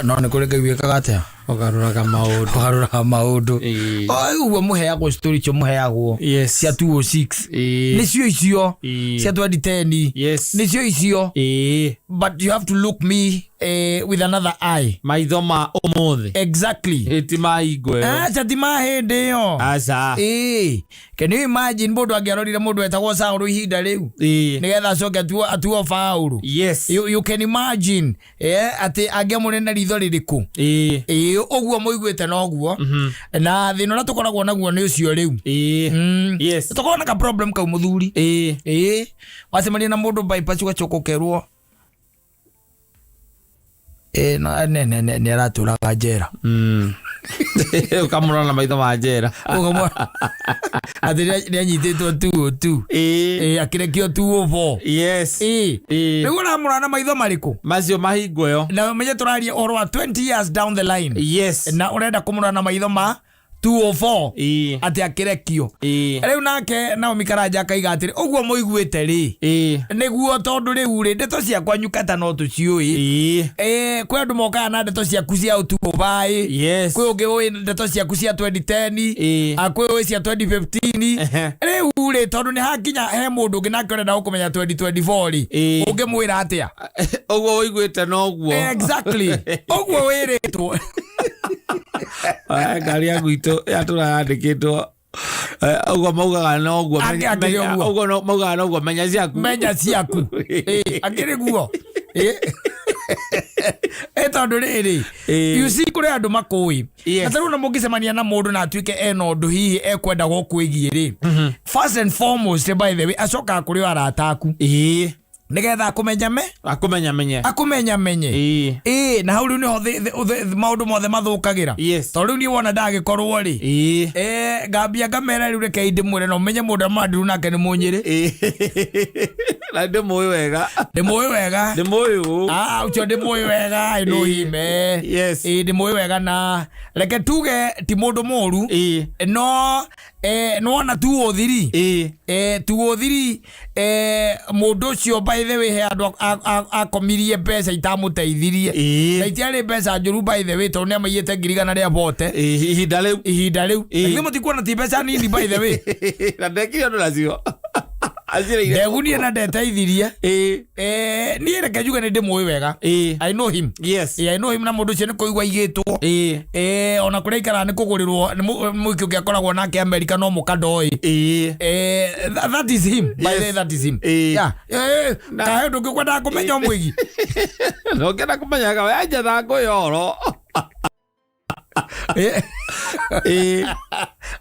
no nä kå rä ngä kaga atä ågarå maå uguo må heagwo story cio må heagwo cia 206 nä cio icio cia 2010 nä cio icio but you have to look me with another eye maitho ma umuthi exactly itimaigwe chatima hende yo asa can you imagine mundu angiarorire mundu etagwo Saulu ihinda riu nigetha acoke atuo Faulu you can imagine ati angiamurena ritho ririku uguo muigwite noguo na thina na tukoragwo naguo ni ucio riu tukoragwo na ka problem kau muthuri wacemania na mundu bypass ugacokokerwo ne araturaga njera ukamurona na maitho ma njera ati ni anyititwo 202 akirekio 204 nigu ramurona na maitho mariku macio mahingwoyo na menye turaria oro 20 years down the line na urenda kumurona na maitho ma 204 ati akirekio riu nake Naomi Karanja akaiga atiri uguo muigwite ri niguo tondu riu ri ndeto ciakwa nyukata no tuciui kwi andu mokaga na ndeto ciaku cia utugo bai kwi ungi ui ndeto ciaku cia 2010 akwi ui cia 2015 riu ri tondu ni hakinya he mundu ungi nake urenda gukumenya 2024 ri ungi mwira atia uguo uigwite noguo exactly uguo wiritwo ngari yangu itu yatura yandikitwo uguo maugaga noguo maugaga noguo menya ciaku akiri guo tondu riri you see kuri andu makui na taru na mungicemania na mundu na atuike ena undu hihi ekwenda gukwigie ri first and foremost by the way acoka kuri arata aku nigetha akumenya menye na hau riu niho maundu mothe mathukagira tondu riu ni wona ndagikorwo ri ngambia ngamera riu reke ndimwire no menye mundu amandiru nake ni munyiri na ndimui wega ucio ndimui wega I know him ndimui wega na reke tuge ti mundu moru no ona tuothiri mundu ucio by the way he andu akomirie mbeca itamuteithirie na itiari mbeca njuru by the way tondu ni amaiyete ngirigana ria bote ihinda riu ni mutikuona ti mbeca nini by the way na ndekire andu nacio ndegunie na ndeteithirie ni reke njuge ni ndimui wega I know him I know him na mundu ucio ni kuigwa igitwo ona kuria ikara ni kugurirwo mwiki ugiakoragwo nake America no mukandoi that is him by the way that is him kahe ndu ngikwenda kumenya mwigi no ngenda kumenya ga anja thangu yoro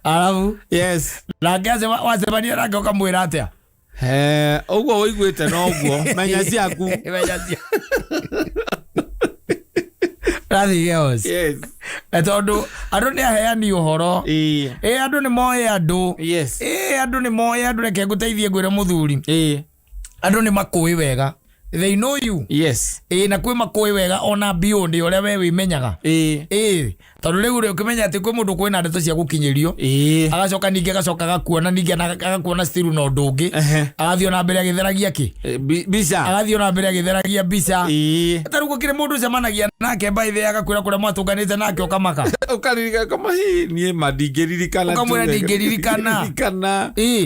alafu na ngaze wacemania nake ukamwira atia uguo uigwite noguo menya ciaku nothing else tondu andu ni aheani uhoro andu ni moe andu andu ni moe andu reke nguteithie ngwire muthuri andu ni makui wega they know you na kwi makui wega ona beyond uria we wimenyaga tondu riu ri ukimenya ati kwi mundu kwina ndeto cia gukinyirio agacoka ningi agacoka gakuona ningi agakuona still no ndungi agathio na mbere agitheragia ki bisa agathio na mbere agitheragia bisa taru gukire mundu cemanagia nake by the agakwira kuria mwatunganite nake ukamaka ukaririka kama nie madingiririkana ukamwira ndingiririkana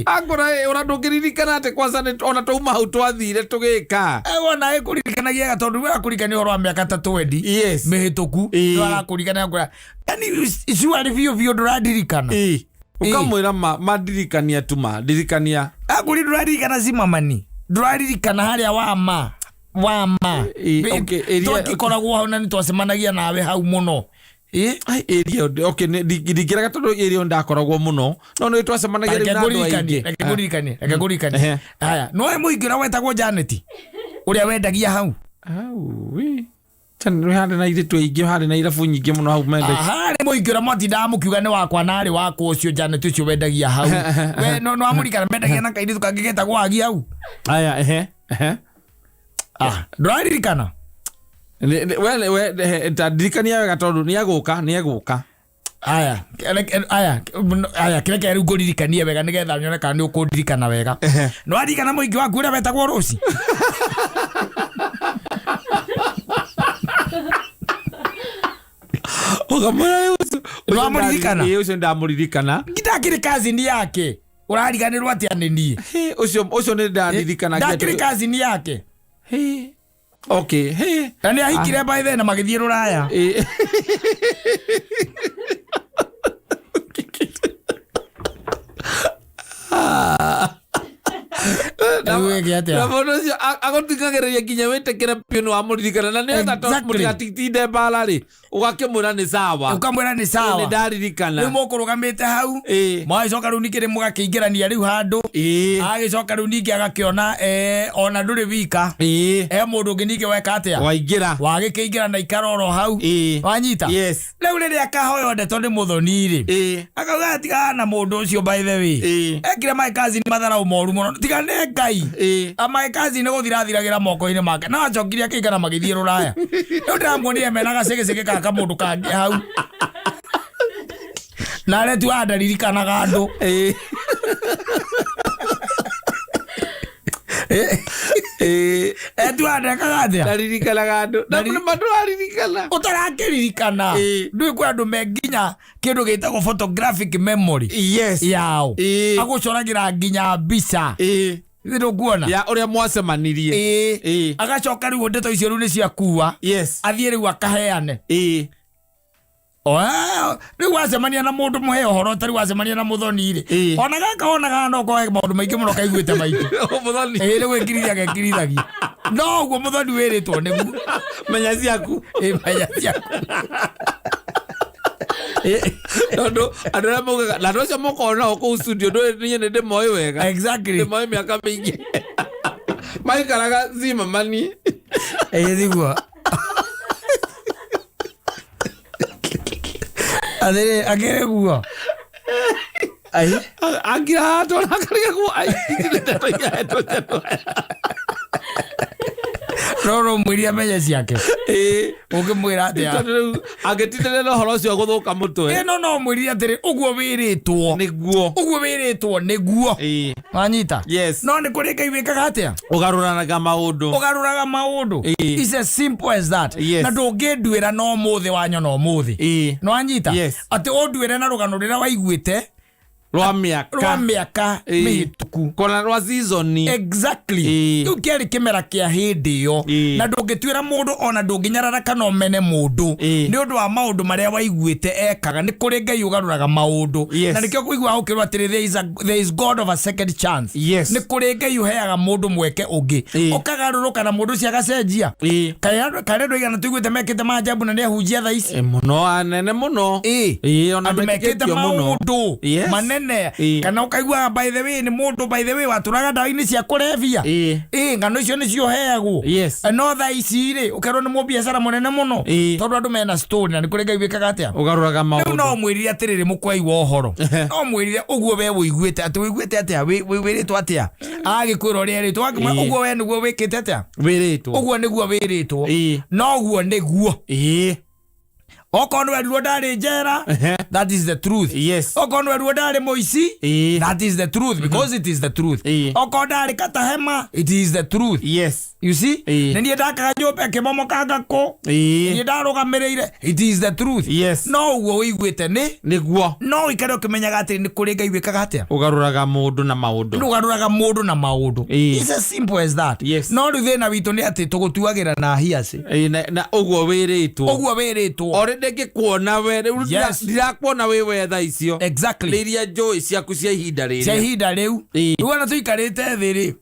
agora ora ndungiririkana ati kwanza ona tuma hau twathire tugika wona ekuririkanagia gatondu we akurikania oro miaka 30 mihituku arakurikania akura yani isuari vio nduradirikana ukamwira madirikania tuma dirikania akuri nduradirikana simamani nduradirikana haria wama tukikoragwo hau na nitwacemanagia nawe hau muno area ndikiraga tondu area ndakoragwo muno no ni twacemanagia riu na andu aingi reke ngurikanie haya no muingira wetagwo Janet uria wendagia hau tani hande na ire twaingi hande na irabu nyingi muno hau mende hari muingira matinda mukiuga ni wakwa nari wakwa ucio Janet ucio wendagia hau we no amurikana mendagia na kairitu kangigeta gwagi hau aya nduraririkana we tadirikania wega tondu ni aguka aya kireke riu nguririkanie wega nigetha nyone kana ni ukundirikana wega no aririkana muingi waku uria wetagwo Rosi Ukamwona Unamuririkana? Ucio ndamuririkana. Ngitakiri kazi ni yake. Urariganirwo atia ni? Ucio ni ndaririkana. Ndakiri kazi ni yake. Okay. Nani ahikire by then na magithie Ruraya. Agotingagereria nginya wetekere pino amuririkana na nenda to mugatitinde balari ugakimwira ni sawa ukamwira ni sawa ni ndaririkana ni mukurugamite hau mwacoka riu nikiri mugakiingirania riu handu agicoka riu ningi agakiona ona nduri wika mundu ungi ningi weka atia waingira wagikiingira na ikaroro hau wanyita riu riria akahoyo ndeto ni muthoni ri akauga atiga na mundu ucio by the way ekire my cousin mathara umoru muno tiga ne ngai my cousin ni guthirathiragira moko-ini make na acokire akingana magithie Ruraya riu ndamuonire mena gacegecege kaka mundu kangi hau na retu andaririkanaga andu etu andekaga atia ndaririkanaga andu na mandu aririkana utarakĩririkana ndui kwa andu menginya kindu gitagwo photographic memory yao agucoragira nginya mbica Ndio kuona ya uria mwacemanirie agacoka riu ndeto icio riu ni cia kuwa athie riu akaheane riu wacemania na mundu muhe uhoro tari wacemania na muthoni ri ona gaka no koe maundu maingi muno kaiguite maingi muthoni riu ngirithia gekirithagia no guo muthoni wiritwo niguo menya ciaku menya ciaku Nondo adora moga la rocha moko na ko studio do ni ne de moyo wega exactly de moyo miaka mingi mai karaga zima mani digo adere agere guo ai agira to na kariga guo ai Roro mwiria menya ciake ukimwira atia agititire no horo cio guthuka mutwe no mwiria atiri uguo wiritwo niguo wanyita no ni kuri Ngai wikaga atia ugaruranaga maundu it's as simple as that na ndungindwira no muthi wanyo no muthi no wanyita ati undwire na rugano rira waiguite rwa miaka mihituku kona rwa season exactly tu keri kimera kia hindi yo na ndungitwira mundu ona ndunginyarara kana umene mundu ni undu wa maundu maria waiguite ekaga ni kuri Ngai ugaruraga maundu na nikio kuigua ukirwa atiri there is God of a second chance ni kuri Ngai uheaga mundu mweke ungi ukagaruruka na mundu cia gacenjia kare ndo igana tuiguite mekite majabu na ni ahunjia tha ici muno anene muno ona mekite maundu manene kana ukaigua by the way ni mundu by the way waturaga ndawa-ini cia kurevia ngano icio ni cio heagwo no tha ici ri ukerwo ni mubiacara munene muno tondu andu mena story na ni kuri Ngai wikaga atia ugaruraga maundu no mwirire atiriri mukwai wa uhoro no mwirire uguo we wiguite ati wiguite atia wiritwo atia agikwira uria ritwo uguo we niguo wikite atia uguo niguo wiritwo no uguo niguo okono weruo ndari njera that is the truth okono weruo ndari muici that is the truth because it is the truth okono ndari katahema it is the truth you see nini ndakaga nyumba kimomokanga ko ni ndarugamirire it is the truth no uguo wiguite niguo no ikare ukimenyaga ati ni kuri Ngai wikaga atia ugaruraga mundu na maundu it's as simple as that no ruthina witu ni ati tugutuagira na hiaci na uguo wiritwo ndenge kuona we ndirakuona we wetha icio exactly iria njoi ciaku cia ihinda riu ruona tuikarite thi ri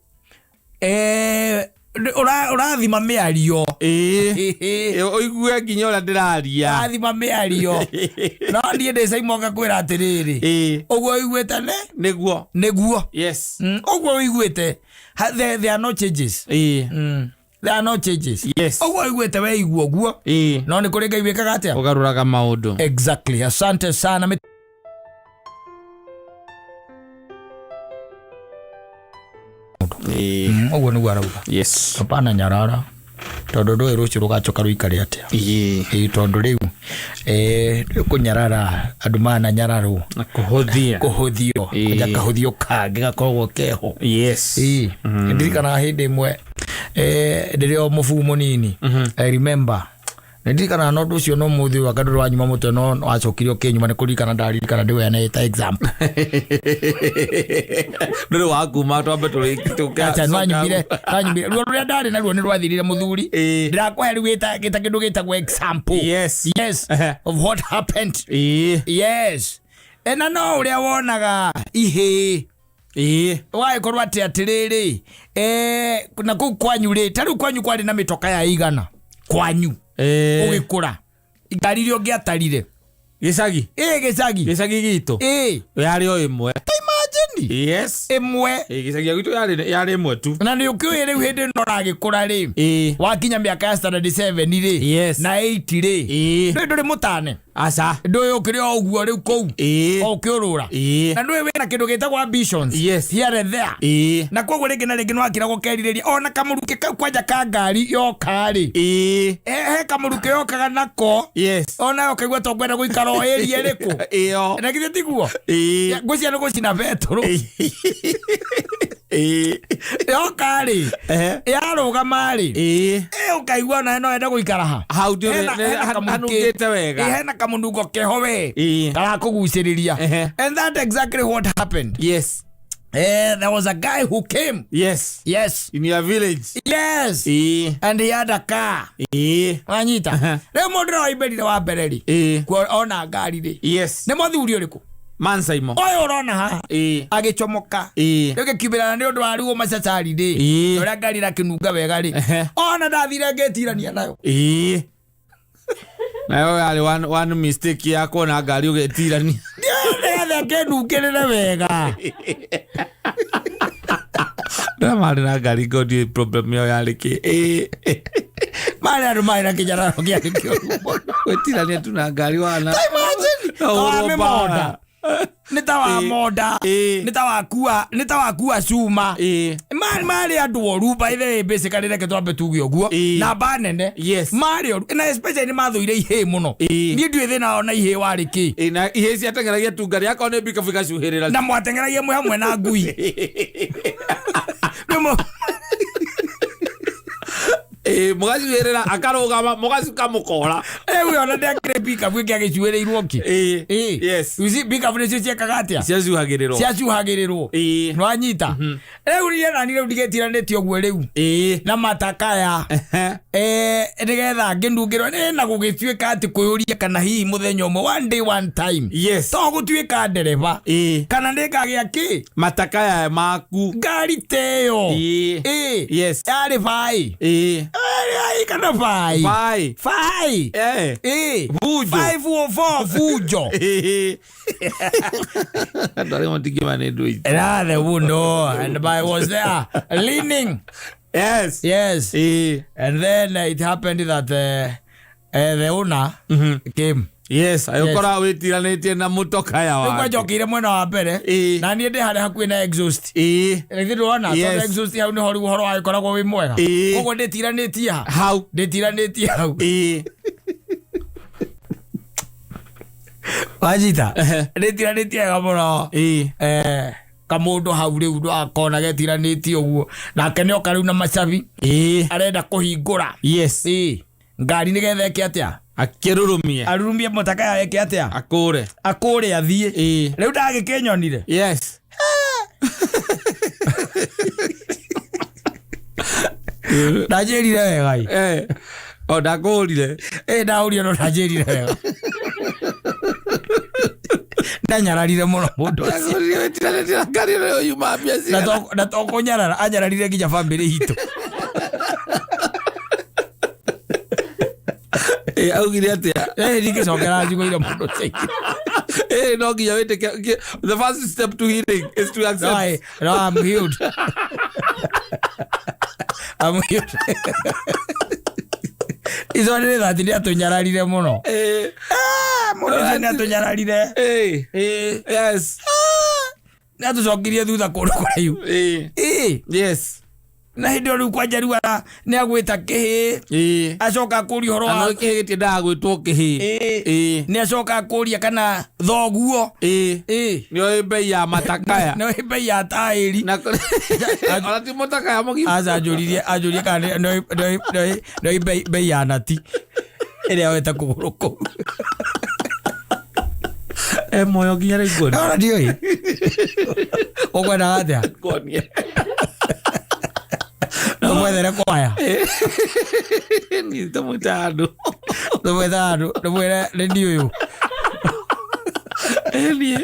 urathima miario oigue nginya ura ndiraria urathima miario no ndie Mansaimo ngakwira atiriri uguo wiguite niguo uguo wiguite there are no changes there are no changes uguo wiguite we iguo guo no ni kuri Ngai wikaga atia ugaruraga maundu exactly asante sana uguo niguo arauga hapana nyarara tondu ndui rucio rugacoka ruikare atia tondu riu kunyarara andu mana nyararwo na kuhuthio ja kahuthio kangi gakoragwo keho ndirikana hindi imwe ndirio mubu munini I remember Ndirikana no ndu cio no muthi wa kandu wa nyuma mutwe no wacokirio kinyuma ni kuririkana ndaririkana ndiwe na eta exam. Ndu wa kuma twambe turikituka. Acha nwanyumire ruo ruria ndari na ruo ni rwathirire muthuri. Ndirakwahe riu gita kindu gitagwo example. Yes. Of what happened. Yes. Ena no uria wonaga ihe. Wai korwa atiriri na ku kwanyu ri tari kwanyu kwari na mitoka ya igana kwanyu ugikura ngari rio ngiatarire gicagi gicagi gitu yari o imwe imagine imwe gicagi gitu yari imwe tu na ni ukiu riu hindi no ragikura ri wakinya miaka ya standard 7 ri na 8 ri nduri mutane asa nduwe ukiri o uguo riu kou ukiurura na nduwe wina kindu gitagwo ambitions here and there na koguo ringi na ringi no akira gukeririria ona kamuruke kau kwanja ka ngari yoka ri he kamuruke yokaga nako ona yokaigua tongwenda guikara o area riku na githie tiguo gucia no gucina betoro yoka ri yarugama ri ukaigua na no enda guikara ha hau ndio hanungite wega hena kamunungo keho we kara kuguciriria and that exactly what happened. There was a guy who came. Yes. In your village. Yes. And he had a car. Wanyita. Leo modro waibeli wa bereri. Ona gari ri. Yes. Ne muthuri uriku. Mansaimo. Oyo urona ha. Agichomoka. Rege kibira ni undu wa ruo macacari ri. Ora gari ra kinunga wega ri. Ona ndathire ngetirania nayo. Nayo yali one mistake yako na gari ugetirani. Ndio kenukirire wega. Na mali na gari godi problem yo yali ki. Mali adu mali na Kunyararwo kiasi kio. Wetirani tu na gari wana. Tawa moda. Nitawa moda. Nitawa kuwa suma. Mali adu oru by the basically reke twambe tugi oguo na banene mali oru na especially mathuire ihe muno ni ndu thina ona ihe wari ki na ihe cia tengeragia tungari yako ne bika fika cuhirira na mwatengeragia mwe hamwe na ngui nimo mugaci werera akarugama mugaci kamukora we ona ndakire bika fwe giagicuirirwo ki uzi bika fwe cio ciekaga ciacuhagirirwo nwanyita riu rie nani riu ndigetiranĩtie ũguo riu na matakaya nigetha ngĩnungĩrwo na gũgĩtuĩka atĩ kwĩyũria kana hihi mũthenya ũmwe one day one time to gũtuĩka ndereba kana nĩngagĩa kĩ matakaya maku ngari teyo yarĩ bai kana bai vujo 504 vujo ndari montigima ne do it the window and I was there leaning. Yes. And then it happened that the owner came. Ukora wetiranĩtie na mutoka ya wa. Ngwajokire mwena wa mbere na niĩ ndĩ harĩa hakuhĩ na exhaust. Rĩngĩ ndĩrona tondũ exhaust hau nĩho rĩu ũhoro wagĩkoragwo wĩ mwega. Koguo ndĩtiranĩtie hau. Wajita ndĩtiranĩtie wega mũno. Kamundu hau riu ndo akona getiranĩtie ũguo nake nĩ oka rĩu na macabi arenda kũhingũra ngari nĩgetha eke atĩa arurumie motaka ya eke atĩa akũre athiĩ rĩu ndagĩkĩnyonire ndanjĩrire wega o ndakũrire ndaũrire no ndanjĩrire wega ndanyararire muno mundu ucio wetiranĩtie ngari ĩyo yuma mbia na to kunyarara anyararire nginya family hitu augire atia ndingĩcokera njiguire mundu no nginya wĩtĩke the first step to healing is to accept. No, I'm healed. Izo nĩ thati nĩ atunyararire muno mundu ũcio nĩ atunyararire nĩ atucokirie thutha kũndũ kũraihu na hindi ĩyo rĩu kwanja rĩu nĩ agwĩta kĩhĩ acoka kũũria ũhoro wa kĩhĩ gĩtirĩ ndagwĩtwo kĩhĩ nĩ acoka kũũria kana thoguo nĩoĩ mbei ya matakaya nĩoĩ mbei ya taĩri ona ti matakaya mũgima aca anjũririe kana nĩoĩ mbei ya nati Ere aweta kuguruko. Moyo nginya rä ngoni. Ora ndioi. Ogwena atia. Ngoni. Ndumwethere kwaya. Ni tamutando. Ndumwetando, ndumwere redio yo. Eli.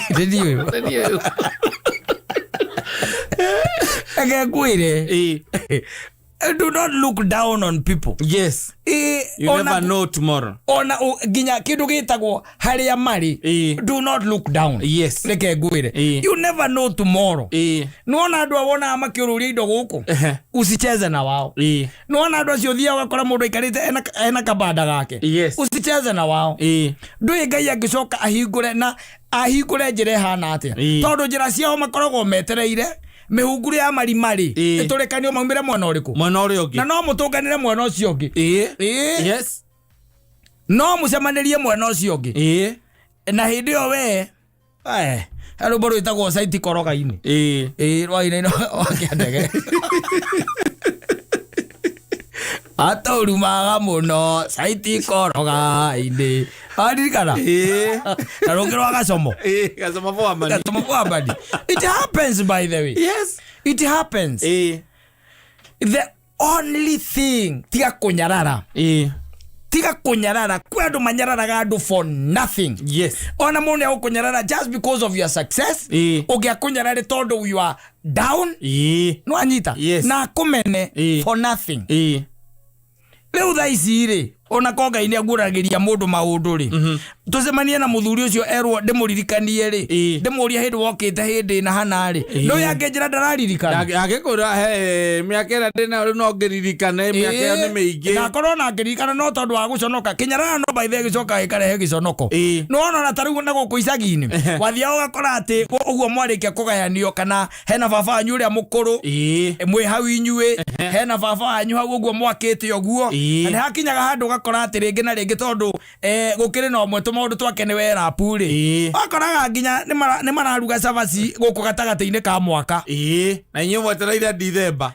Redio yo. Redio. Ege kwire. Do not look down on people. Yes. You never know tomorrow. Ona ginya kindu gitagwo haria mari. Do not look down. Yes. Leke gwire. You never know tomorrow. Nuona andu awona makiururia indo guku. Usicheze na wao. Nuona andu acio thia wakora mundu ikarite ena kabanda gake. Yes. Usicheze na wao. Ndui Ngai angicoka ahingure njira hana atia. Tondu njira ciao makoragwo metereire mihunguru ya mari iturekanio maumire mwana uriku na no mutunganire mwana ucio ungi yes no mucemanirie mwana ucio ungi na hindi yo we halo boru itagwo site koroga-ini rwaine no wakiandege ataurumaga muno site koroga-ini adirikana na rongero agacomo gacomo for amani it happens, by the way. Yes, it happens. The only thing tiga kunyarara kwe andu manyararaga andu for nothing. Yes. Ona mundu ya kunyarara just because of your success. Ugia kunyarare tondu you are down. No anyita. Yes. Na kumene for nothing. Leo thaisi ri ona konga ini aguragiria mundu maundu ri tucemanie na muthuri ucio erwo ndimuririkanie ri ndimuria hindi wokite hindi na hana ri no yake njira ndararirikana agikura miaka ira ndina no ngiririkane miaka yo ni miingi na korwo na ngiririkana no tondu wa guconoka Kinyarara no by the gicoka ikarehe giconoko no ona na tariu na guku icagi-ini wathia ugakora ati uguo mwarikia kugayanio kana hena baba wanyu uria mukuru mwi hau inyue hena baba wanyu hau uguo mwakite uguo na hakinyaga handu ugakora ati ringi na ringi tondu gukiri no mwe tumaundu twake ni Wera puri akoraga nginya ni mararuga cabaci guku gatagati-ini ka mwaka na inyo mwetereire December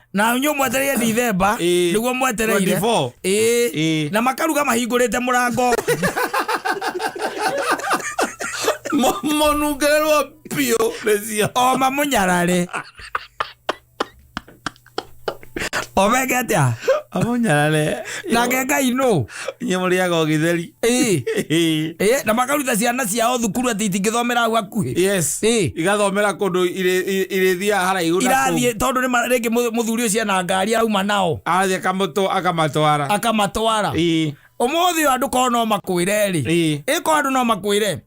niguo mwetereire na makaruga mahingurite murango monungererwo pio recia o mamunyarare Omega atia amunyarare na Ngai no inyo muriaga ogitheri na makaruta ciana ciao thukuru ati itingithomera hau hakuhi igathomera kundu irithia haraihu na irathie tondu ni ringi muthuri ucio na ngari auma nao athie akamatwara umuthi andu ko no makwire ri iko andu no makwire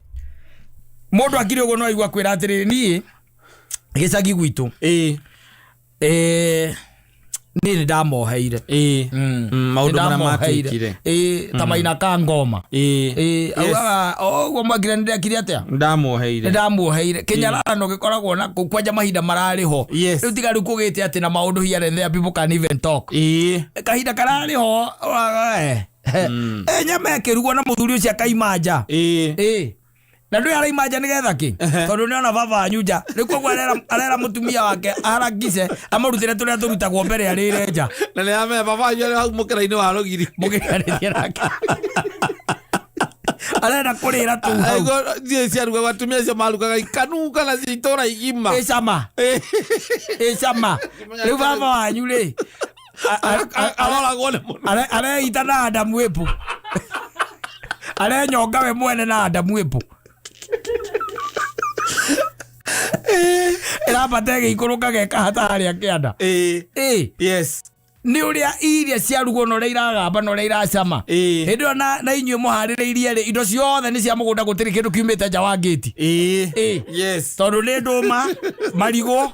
mundu akiri ugo no aigua kwira atiri ni gicagi gwitu ni ndamoheire maundu mara matikire tamaina ka ngoma auga mwagire ndekire atia ndamoheire Kinyarara no gikoragwo na kwanja mahinda marari ho riu tigaru kugite ati na maundu here there people can even talk kahinda karari ho nyama kirugwo na muthuri ucio akaimanja na ndu ara imanja nigetha ki tondu ni ona baba anyuja rikwo arera mutumia wake aragice amurutire turia turutagwo mbere arire nja na ni ame baba anyu hau mukira-ini wa rugiri mukirariria nake arenda kurira tu hau thie ciaruga watumia cio marugaga ikanuka na citora igima cama riu baba wanyu ri aroragwo ni mundu areita na Adamu epu arenyonga we mwene na Adamu epu irabate gikuruka geka hatari akianda yes ni uria iria ciarugwo no ria iragamba no ria iracama hindi ona na inyue muhaririirie ri indo ciothe ni cia mugunda gutiri kindu kiumite nja wa gate yes tondu ni nduma marigo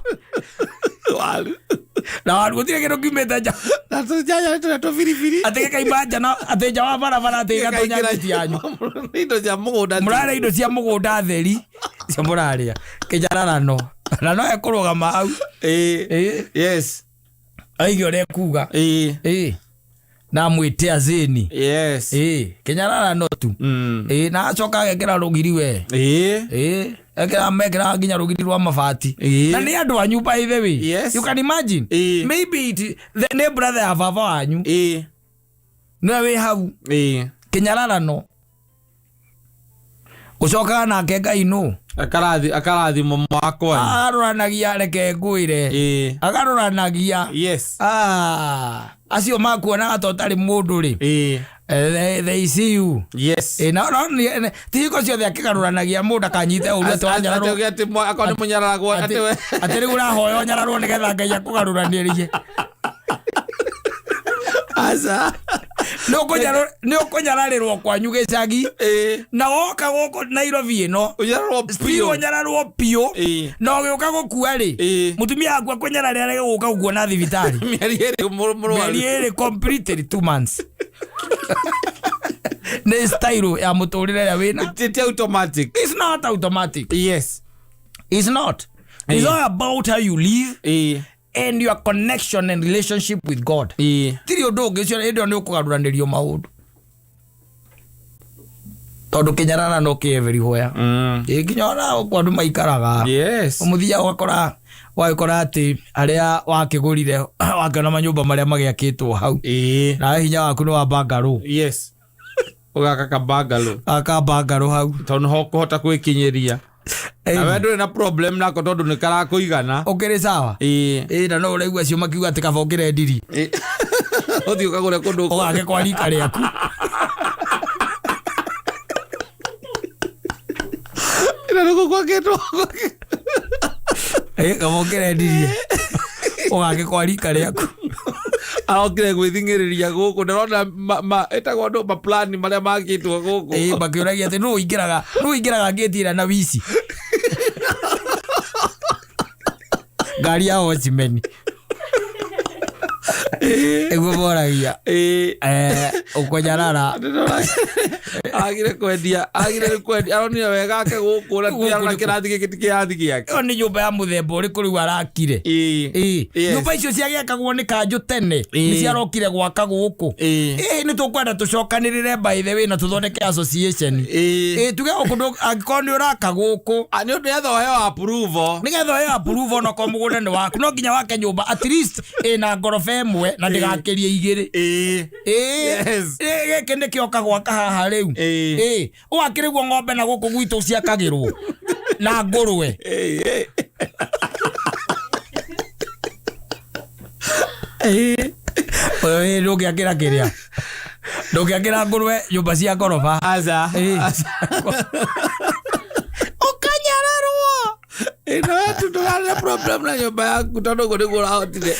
na waru gutire kindu kiumite nja na tujaja tu firifiri atike kaimanja na ateja wa barabara atiga tonya gate yanyu indo cia mugunda murare indo cia mugunda theri cia muraria Kinyarara no na no ekurugama hau yes aigio re kuga na mwite azeni Kinyarara no tu na acoka agekira rugiri we ekira mekira nginya rugiri rwa mabati na ni andu anyu by the way you can imagine maybe the brother ya baba wanyu no we hau Kunyararwo ucoka nake Ngai no akarathi mwakwa aroranagia reke ngwire agaroranagia yes acio makuona atotari mundu ri they see you yes no tiko ciothe akigaruranagia mundu akanyite uria twanyararwo ati akoni munyararwo ati ri urahoyo nyararwo nigetha Ngai akugaruranirie asa no kunyararirwo kwanyu gicagi na woka goko Nairobi ino unyararwo pio no gioka gukua ri mutumia akwa kunyararira ri guka uguo na thibitari mieri iri completely 2 months ne style ya muturire ya wina it's automatic. It's not automatic. Yes, it's not. It's all about how you live and your connection and relationship with God. Tiri odoge cio ndio ni ukugaruranirio maundu tondu Kunyararwo no ke everywhere kinyona kwa ndu maikaraga umuthia wakora ati aria wakigurire wakana manyumba maria magiakitwo hau na hinya waku ni wa bangalo ugaka bangalo hau tondu ho kuhota kwikinyiria na wendo na problem nako tondu ni karakuigana ukiri sawa na no uraigua cio makiuga ati kabongere ndiri uthio kagure kundu ugake kwa rika riaku ina nuko kwa keto kabongere ndiri ugake kwa rika riaku aokire gwithingiriria guku ndirona etagwo ndo ma plan maria makitwo guku bakiuragia ati no ingiraga ngitira na wici ngari ya Watchmen ego boragia Kunyararwo agire kwendia aronire wega ake guku na kirathi gikiti kirathi giake ni nyumba ya muthemba uri kuri arakire nyumba icio ciagekagwo ni kanju tene ni ciarokire gwaka guku ni tukwenda tucokanirire by the way na tuthondeke association tuge okundu agikoni uraka guku ni undu yethoyo approve no ko mugunda ni waku no nginya wake nyumba at least na ngorofa imwe na ndigakirie igiri geke ni kioka gwaka haha riu ugakirigwo ng'ombe na guku gwitu ciakagirwo na ngurwe ndugiakira kiria ndugiakira ngurwe nyumba cia ngorofa aza Kunyararwo ino tutugana problem na nyumba yaku tondu guo niguo urahotire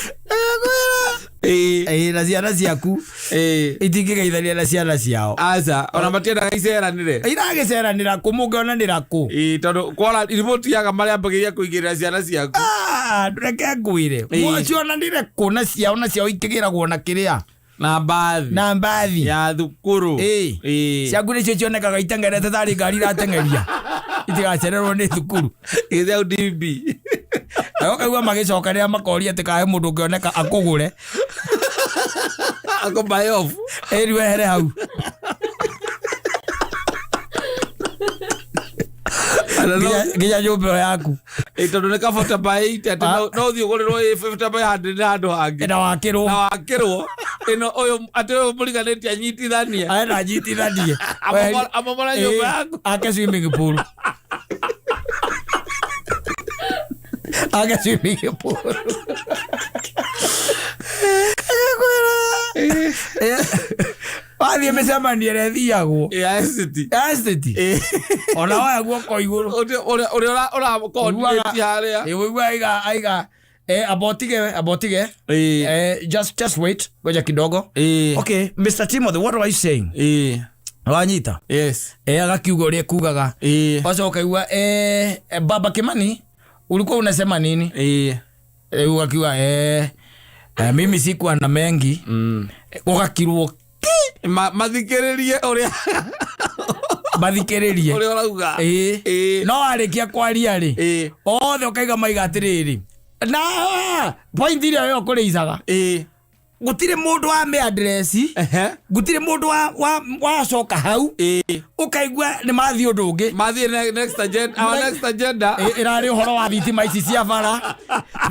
na ciana ciaku itingigeithania na ciana ciao aza ona matiendaga iceranire iragiceranira ku mungeonanira ku tondu kwara iribotiaga maria mbagiria kuigirira ciana ciaku ndureke ngwire mwacionanire ku na ciao ikigiragwo na kiria na mbathi ya thukuru ciaku nicio cionekaga itengerete tari ngari iratengeria itigacererwo ni thukuru itheu dimbi kaigua magicoka riria makoria ati kahe mundu ngioneka akugure buy off riwehere hau nginya nyumba yaku tondu ni kabota by 8 ati no thio gurirwo 50 by 100 na andu hangi na wakirwo ino uyu ati uyu muriganiti anyitithanie aenda anyitithanie amomora nyumba yaku ake swimming pool wathie micemanie ĩrĩa ĩthiagwo estate ona woya guoko igũrũ ũrĩa ũrakonti harĩa wĩigua aiga abotige just wait ngoja kidogo okay Mr. Timothy what are you saying wanyita agakiuga ũrĩa kugaga wacoka igua Baba Kimani ulikuwa unasema nini ukakiwa mimi sikuwa na mengi ukakirwo mathikiririe uria uria urauga no arikia kwaria ri othe ukaiga maiga atiriri na point iria yo kuriicaga gutire mundu wa me address gutire mundu wa coka hau ukaigua ni mathi undu ungi mathi next agenda irari uhoro wa thitima ici cia bara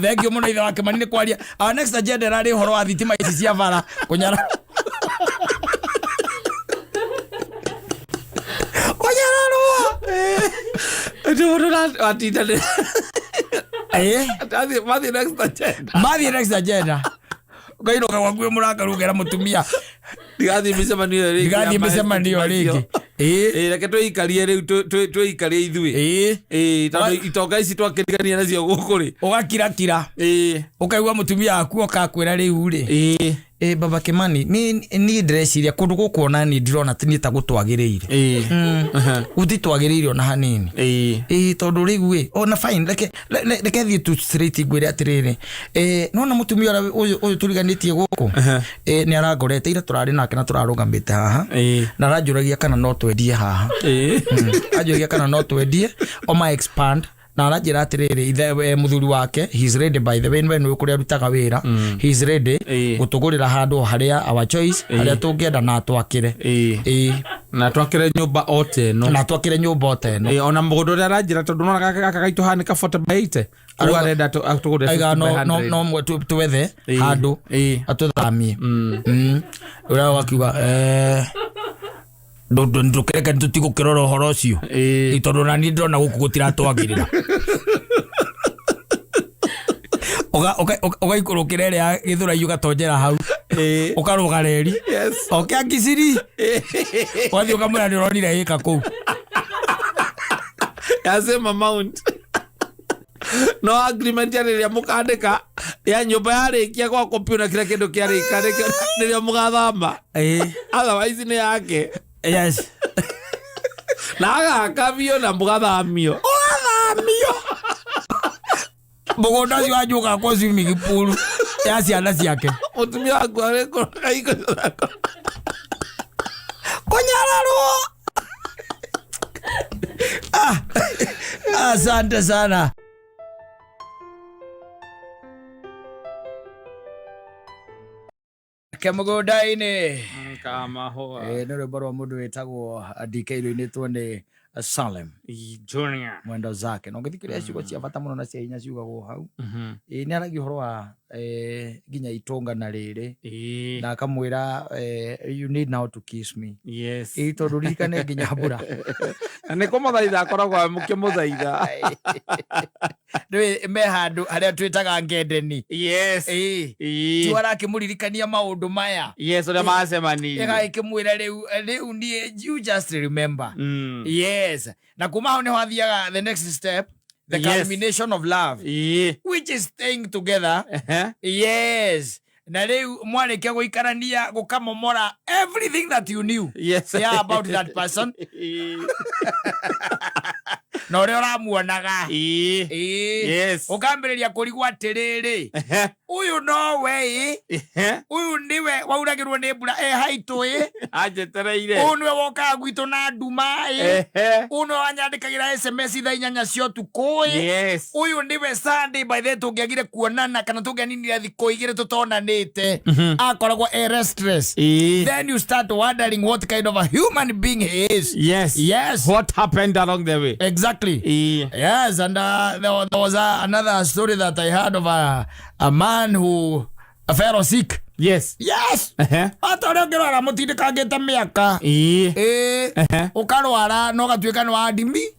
thengio muno ithe wake Kimani ni kwaria our next agenda irari uhoro wa thitima ici cia bara Kunyararwo Mathi next agenda. Kaino kawaguo muraka rugera mutumia. Digathi misema ndio rigi. Reke twikarie riu twikarie ithui. Tondu itonga ici twakirigania nacio guku ri. Ugakira. Ukaigua mutumia aku okakwira riu ri. Baba Kimani ni ndreciria kundu gukuona ni ndirona tini ta gutwagiriire. Uti twagiriire ona hanini. Tondu riu ona fine reke thie tu straight ngwire atiriri. Nona mutumia uyu turiganitie guku. Ni arangorete ira turari nake na turarugamite haha. Na aranjuragia kana no twendie haha. Anjuragia kana no twendie o ma expand. Na aranjira atiriri ithe muthuri wake he's ready by the way when kuria rutaga wira he's ready gutugurira handu haria our choice haria tungienda na twakire na twakire nyumba ote no ona mugundu ria aranjira tondu nona gaka gaitu hanika 40 aru arenda tugurira no mwe tuwethe handu atuthamie ura wakiuga ndukireke tutigukirora horo ucio itondu na ni ndona guku gutiratwagirira ugaikũrũkĩra ĩrĩa gĩthũrai ũgatonjera hau ũkarũga reri okia ngiciri wathiĩ ũkamwĩra nĩ ũronire gĩka kũu yasema mount no agreement ya rĩrĩa mũkandĩka ya nyũmba yarĩkia gwa computer kila kĩndũ kĩarĩka rĩrĩa mũgathama otherwise nĩ yake. Yes. Na agakavio na mũgathamio mũgũnda ũcio wanjũka kwa swimming pool ya ciana ciake mutumia waku arĩkũraga igũrũ rĩako Kunyararwo. Asante sana. Kemugunda-inĩ kamahoa nĩ rwĩmbo rwa mũndũ wĩtagwo ndikĩirwo-inĩ tuone Salem Junior mwendo zake no ngĩthikĩrĩria ciugo cia bata mũno na cia hinya ciugagwo hau nĩ aragia ũhoro wa nginya itũngana rĩrĩ na akamwĩra you need now to kiss me. Yes tondũ ririkane nginya mbura nĩ kũmũthaitha akoragwo mũkĩmũthaitha me handũ harĩa twĩtaga ngendeni. Yes tu arakĩmũririkania maũndũ maya. Yes ũrĩa macemanirie ĩgakĩmwĩra rĩu niĩ you just remember. Yes na kuma hau nĩho athiaga the next step, the culmination of love which is staying together. Yes na rĩu mwarĩkia gũikarania gũkamomora everything that you knew about that person na ũrĩa ũramuonaga ũkambĩrĩria kũrigwo atĩrĩrĩ ũyũ nowe ũyũ nĩwe wauragĩrwo nĩ mbura haitũ anjetereire ũyũ nĩwe wokaga gwitũ na nduma ũyũ nĩwe wanyandĩkagĩra SMS thaa 8 cia ũtukũ ũyũ nĩwe Sunday by the tũngĩagire kuonana kana tũngĩaninire thikũ 2 tũtonanĩte akoragwo restless. Then you start wondering what kind of a human being he is. Yes what happened along the way. Exactly. Yes and there was another story that I heard of a man who fell sick. Yes atorĩa ũngĩrwara mũtindĩkangĩte mĩaka ũkarwara no gatuĩka nĩ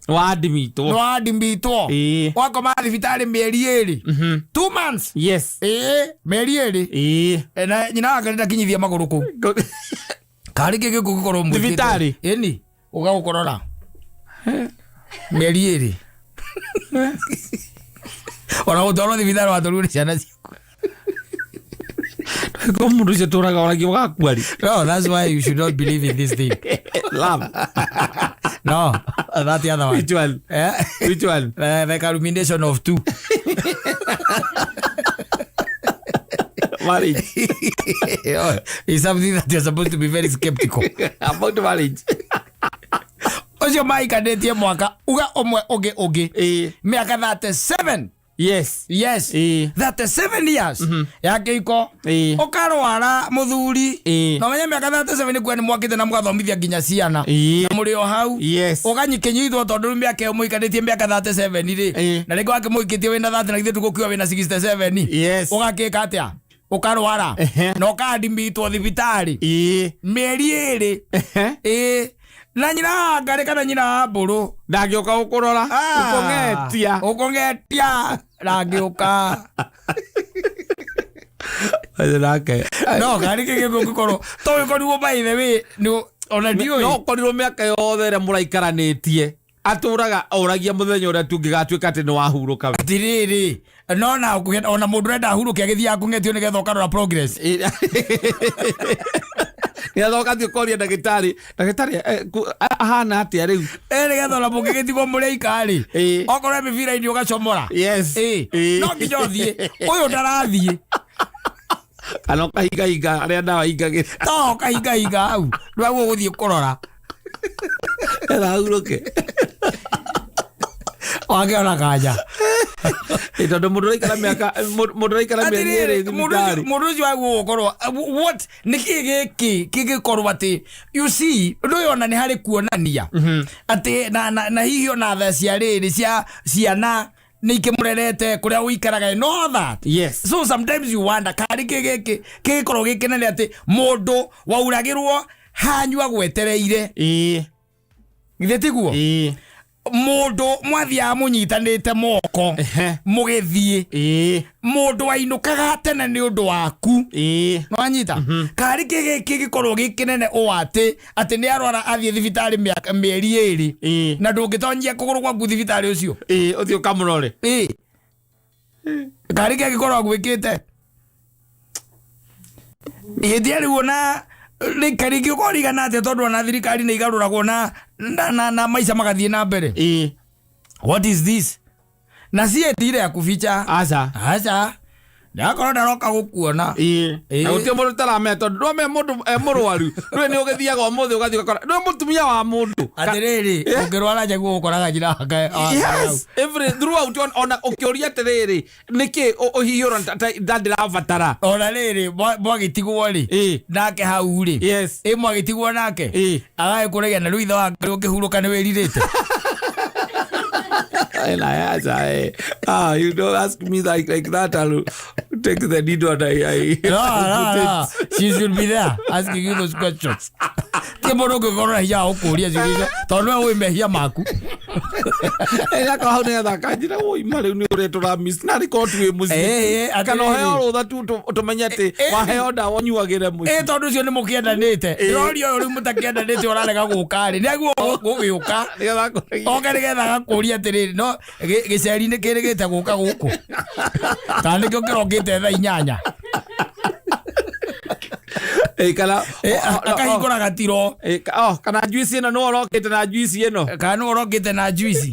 wadimitwo wakoma thibitarĩ mĩeri 2 months. Mĩeri 2 na nyina wake ndakinyithia magũrũ kũu karĩ kĩngĩ gũkorwo thibitarĩ ĩni ũgagũkorora mĩeri 2 ona gũtwarwo thibitarĩ watũrwo nĩ ciana ciaku. Como você toraga ora que wakwari. No, that's why you should not believe in this thing. Love. No, that's the other one. Which one? Which one? The culmination of 2. Marriage. It's something that you're supposed to be very skeptical about marriage. Ocio maikanĩtie mwaka uga omwe ũngĩ mĩaka 37. Yes 37 years ya kĩiko ũkarwara mũthuri no menye mĩaka 37 kwa nĩ mwakĩte na mũgathomithia nginya ciana na mũrĩ o hau ũganyikĩnyithwo tondũ mĩaka mũikanĩtie mĩaka 37 rĩ na rĩngĩ wake mũikĩtie wĩna 30 na ithuĩ tũgũkiwa wĩna 67 ũgakĩka atĩa ũkarwara na ũkadimitwo thibitarĩ mĩeri 2 na nyina ngari kana nyina mburu ndagioka ukurora ukongetia ndagioka nake no ngari kige gukoro to ko ni by the way no ona dio no korirwo miaka yothe ria muraikaranitie aturaga oragia muthenya uria tungigatuika ati ni wahuruka tiriri no na ona mundu renda huruke agithia akungetio ni getha ukarora progress ya thoka thio koria ndagitari ahana atia riu ni getha ona mungigitigwo muri ikari okorwo mivira ini ugacomora yes no ngijothie uyu ndarathie kana kahiga aria ndawa ingagira to kahiga au ndwaguo guthie kurora erahuruke wageona kanja itondo mundu raikara miaka mieri mundu ucio waguo gukorwo what niki gigikorwo ati you see ndu yona ni hari kuonania ati na hihi ona tha cia riri cia ciana nikimurerete kuria uikaraga no that yes so sometimes you wonder kari gigikorwo gikinene ati mundu wauragirwo hanywa gwetereire githitiguo mundu mwathia munyitanite moko mugithie mundu ainukaga tene ni undu waku no anyita kari gigikorwo gikinene o ati ni arwara athie thibitari mieri eri na ndungitonyia kuguru gwaku thibitari ucio uthio kamurore kari gigikorwo gwikite ndiari wona kari gikoriga nate tondu na thirikari ni igaruragwo na maisha magathie na mbere what is this na sie tire ya kuficha acha ndakorwo ndaroka gukuona na utio mundu tarame tondu ndome mundu murwaru rwe ni ugithiaga umuthi ugathie ukora no mutumia wa mundu atiriri ungirwara njagu ukoraga njira yes every throughout ona ukioria atiriri niki uhiyoro ndandiravatara ona riri mwagitigwo ri nake hau ri yes mwagitigwo nake agae kuregia na ruitho wa ngari ukihuruka ni wiririte you don't ask me like that. I'll take the needle and no. She should be there asking you those questions. Kimono gukora ya ukuria zigiga tondu we mehia maku ela ka hone da kanjira oi mare ni uretora miss na record we muzi kana heo rutha tu utumenyete wa heo da wonyuagire muzi tondu cio ni mukiendanite rorio uri mutakiendanite urarega gukari neguo gugiuka ogerega gakuria atiriri no giceri ni kirigite guka guku kandi kio kirongite tha 8 kana akahingura gatiro kana juice ino no orokite na juice ino kana no orokite na juice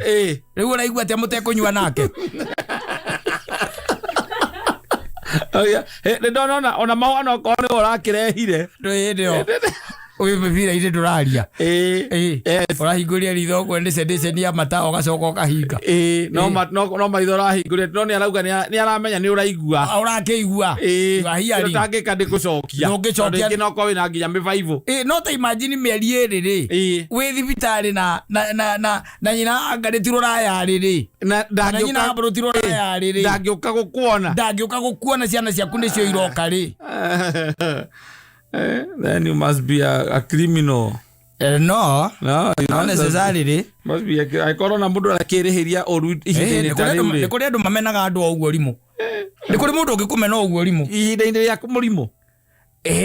riu uraigua ati mutekunywa nake oya ndona ona mawana kone orakirehire ndio uyu mivira ire nduraria urahingũria ritho kwendecendece ni amata ugacoka ukahinga no maitho urahingũria no ni arauga ni aramenya ni uraigua urakeigua hiari ndangika ndigucokia ndungicokia no ko wina nginya mivaivu no ta imagine mieri eri ri wi thibitari na nyina ngaritirwo raya ri na nyina mbarutirwo raya ri ndangiuka gukuona ciana ciaku nicio iroka ri then you must be a criminal. No, not necessarily. Must be a corona mundu akirihiria oru ihinda-ini ta riu ri. Ni kuri andu mamenaga andu oguo rimu. Ni kuri mundu ungikumena oguo rimu. Ihinda-ini ya kumurimu.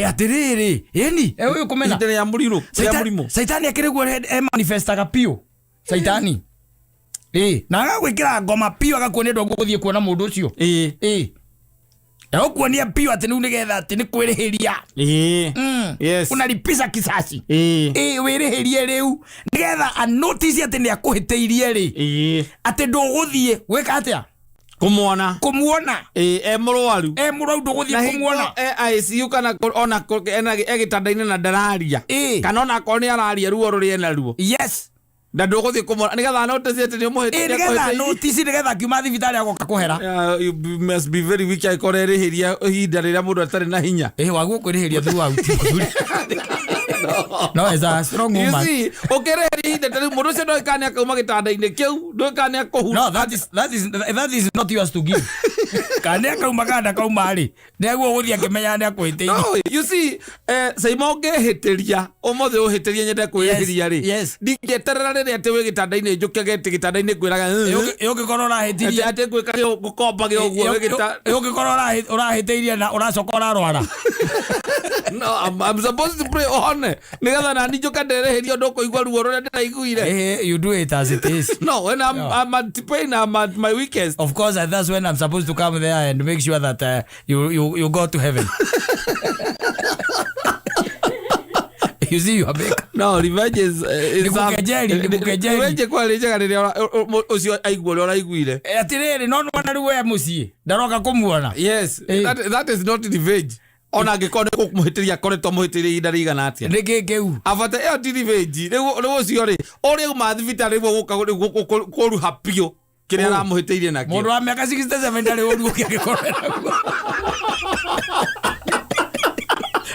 Atiriri, yeni, uyu kumena. Ihinda-ini ya murimu. Saitani akiriguo manifestaga pio. Saitani. Na agagwikira ngoma pio agakuonia ndu guthie kuona mundu ucio. Ukuonia pio ati niu nigetha ati ni kwirihiria yes unalipiza kisasi wirihirie riu nigetha a notice ati ni akuhiteirie ri ati nduguthie gwika atia kumuona murwaru nduguthie kumuona ICU kana ona egitanda-ini na ndararia kana ona ko ni araria ruo rurie na ruo yes nduguthie kumuona nigetha notice ati ni muhitiria nigetha notice nigetha kiuma thibitari agoka kuhera you must be very weak ikorihiria ihinda riria mundu atari na hinya waguo kwirihiria throughout no as a strong woman you see ukirihiria ihinda tari mundu ucio no ikane akauma gitanda-ini kiu no ikane akuhura no that is not yours to give Kana kauma kana kauma ri. Nĩguo gũthii akĩmenya nĩ akwĩtĩirie. No, you see, Saimo ngehĩtĩria, ũmũthĩ ũhĩtĩria nyende kwĩhĩria rĩ. Ndingĩeterera rĩrĩa atĩ wĩ gĩtanda-inĩ njũkage atĩ gĩtanda-inĩ ngwĩraga. Ũngĩkorwo ũrahĩtĩria. Atĩ ngwĩka gũkombage ũguo wĩ gĩtanda. Ũngĩkorwo ũrahĩtĩirie na ũracoka ũrarwara. No, I'm supposed to pray ohone. Nĩgetha na njũka nderehĩria ũndũ kũigua ruo rũrĩa ndĩraiguire. You do it as it is. No, when I'm at pain, I'm at my weakest. Of course, that's when I'm supposed to come there and make sure that you go to heaven. You see, you are big. No, revenge is revenge kwa rĩnjega rĩrĩa ũcio aigua ũrĩa ũraiguire. Atirĩrĩ no nwana rĩu we mũciĩ ndaroka kũmuona. Yes, that is not revenge. Ona angĩkorwo nĩ kũmũhĩtĩria akoretwo mũhĩtĩria ihinda rĩigana atĩa. Nĩkĩ kĩu? Abata ĩyo ti revenge. Rĩu ũcio rĩ ũrĩa uma thibitarĩ rĩu gũka kũruha piũ kĩrĩa aramũhĩtĩirie nakĩo. Mũndũ wa mĩaka 67 ndarĩ ũruo kĩangĩkorwo naguo.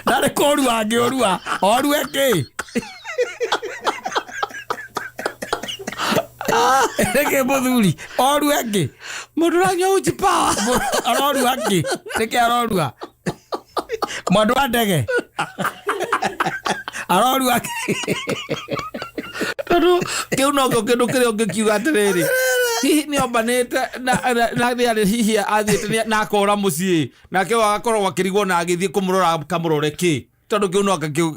Ndarĩ kũrua angĩũrua orue kĩ? Nĩkĩ mũthuri orue kĩ? Mũndũ ũranyua uji power. Arorua kĩ? Nĩkĩ arorua? Mwandu wa ndege. Arorua kĩ? Kĩu no kĩndũ kĩrĩa ũngĩkiuga atĩrĩrĩ. Hihi nĩ ombanĩte na rĩarĩ hihi athiĩte na akora mũciĩ nake agakorwo akĩrigwo na agĩthiĩ kũmũrora kamũrore kĩ tondũ kĩu no ndiũĩ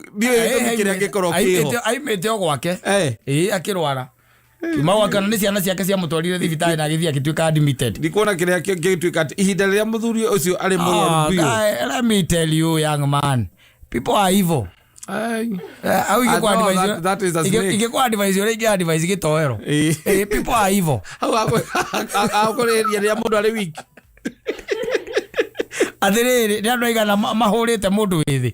kĩrĩa gĩkorwo kĩho. Aimĩte o gwake akĩrwara. Kiuma gwake nĩ ciana ciake ciamũtwarire thibitarĩ na agĩthiĩ agĩtuĩka admitted. Ndikuona kĩrĩa gĩtuĩka ihinda rĩrĩa mũthuri ũcio arĩ mũrwaru biũ. Let me tell you, young man, people are evil. That is a snake. Ingekuwa advice yore inge advice gitoero. People are evil. Akorĩria rĩa mũndũ arĩ wiki. Athirĩrĩ nĩ andũ aigana mahũrĩte mũndũ wĩ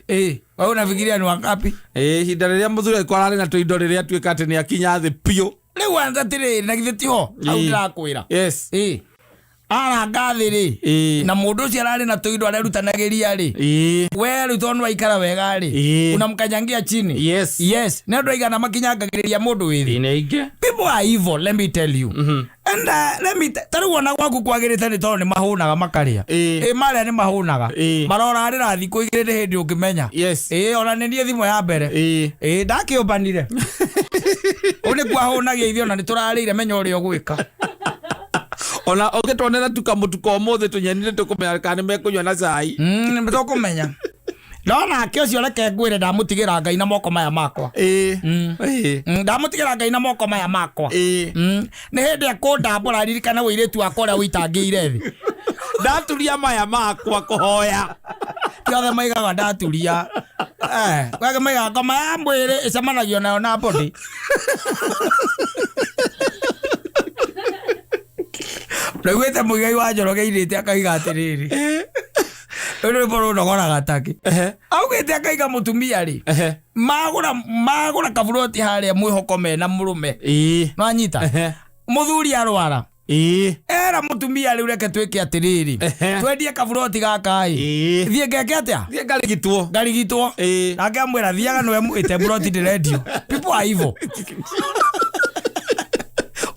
thĩ. Wewe unafikiria ni wangapi? Ihinda rĩrĩa mũthuri alikuwa ararĩ na tũindo rĩrĩa atuĩka atĩ nĩ akinya thĩ piũ. Rĩu athirĩrĩ na githĩ tiho au ndirakwĩra. Yes. Aranga thĩ na mũndũ ũcio ararĩ na tũindo arerutanagĩria rĩ. We rĩu tondũ waikara wega rĩ unamkanyangia chini. Yes. Nĩ andũ aigana makinyangagĩrĩria mũndũ wĩ thĩ. People are evil, let me tell you. And let me tarĩu ona gwaku kwagĩrĩte nĩ tondũ nĩ mahũnaga makarĩa. Marĩa nĩ mahũnaga. Marora rĩra thikũ igĩrĩ nĩ hĩndĩ ũngĩmenya. Yes. Ona nĩ niĩ thimũ ya mbere. Ndakĩũmbanire. Ũnĩ kwahũnagia ithio na nĩ tũrarĩire menya ũrĩa ũgwĩka. Ona ũgĩtwonera tukamũtuka ũmũthĩ tũnyenire tũkũmenya kana nĩmekũnyua na cai. Nĩ tũkũmenya. No nake ũcio reke ngwĩre ndamũtigĩra Ngai na moko maya makwa. Ndamũtigĩra Ngai na moko maya makwa. Nĩ hĩndĩ akũndambũra ririkana wĩirĩtu wakwa ũrĩa wĩitangĩire thĩ. Ndaturia maya makwa kũhoya. Tiothe maigaga ndaturia. Kwage maigaga ngoma ya mwĩrĩ ĩcemanagio nayo na body. Rĩuĩte mũigai wa Njoroge irĩte akaiga atĩrĩrĩ. Rĩu boro nogora gataki. Augĩte akaiga mũtumia rĩ. Magũra kaburoti harĩa mwĩhoko mena mũrũme. No anyita. Mũthuri arwara. Era mũtumia rĩu reke twĩke atĩrĩrĩ. Twendie kaburoti gaka ĩ. Thiĩ ngeke atĩa? Thiĩ ngarigitwo. Ngarigitwo. Nake amwĩra thiaga nĩwe mwĩte buroti ndĩrendio. People are evil.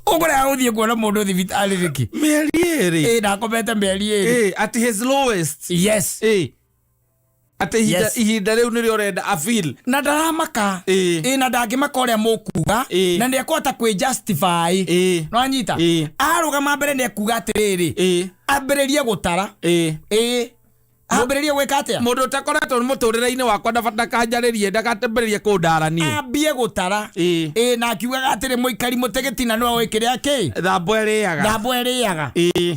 Ũkora ũthiĩ kuona mũndũ thibitarĩ rĩki. Mĩeri ĩrĩ. Ndakomete mĩeri ĩrĩ. At his lowest. Yes. Ate ihinda rĩu nĩrĩo ũrenda afeel. Na ndaramaka. Na ndangĩmaka ũrĩa mũkuga. Na nĩekũhota kwĩjustify. No anyita. Arũgama mbere nĩekuga atĩrĩrĩ. Ambĩrĩrie gũtara. Ambĩrĩrie gwĩka atĩa? Mũndũ ũtakoretwo mũtũrĩre-inĩ wakwa ndakanjarĩrie ndagatembererie kũndarania. Ambie gũtara. Na akiugaga atĩrĩ mũikari mũtegeti na nĩwe wĩkĩrĩa kĩ? Thambo ĩrĩaga. Thambo ĩrĩaga.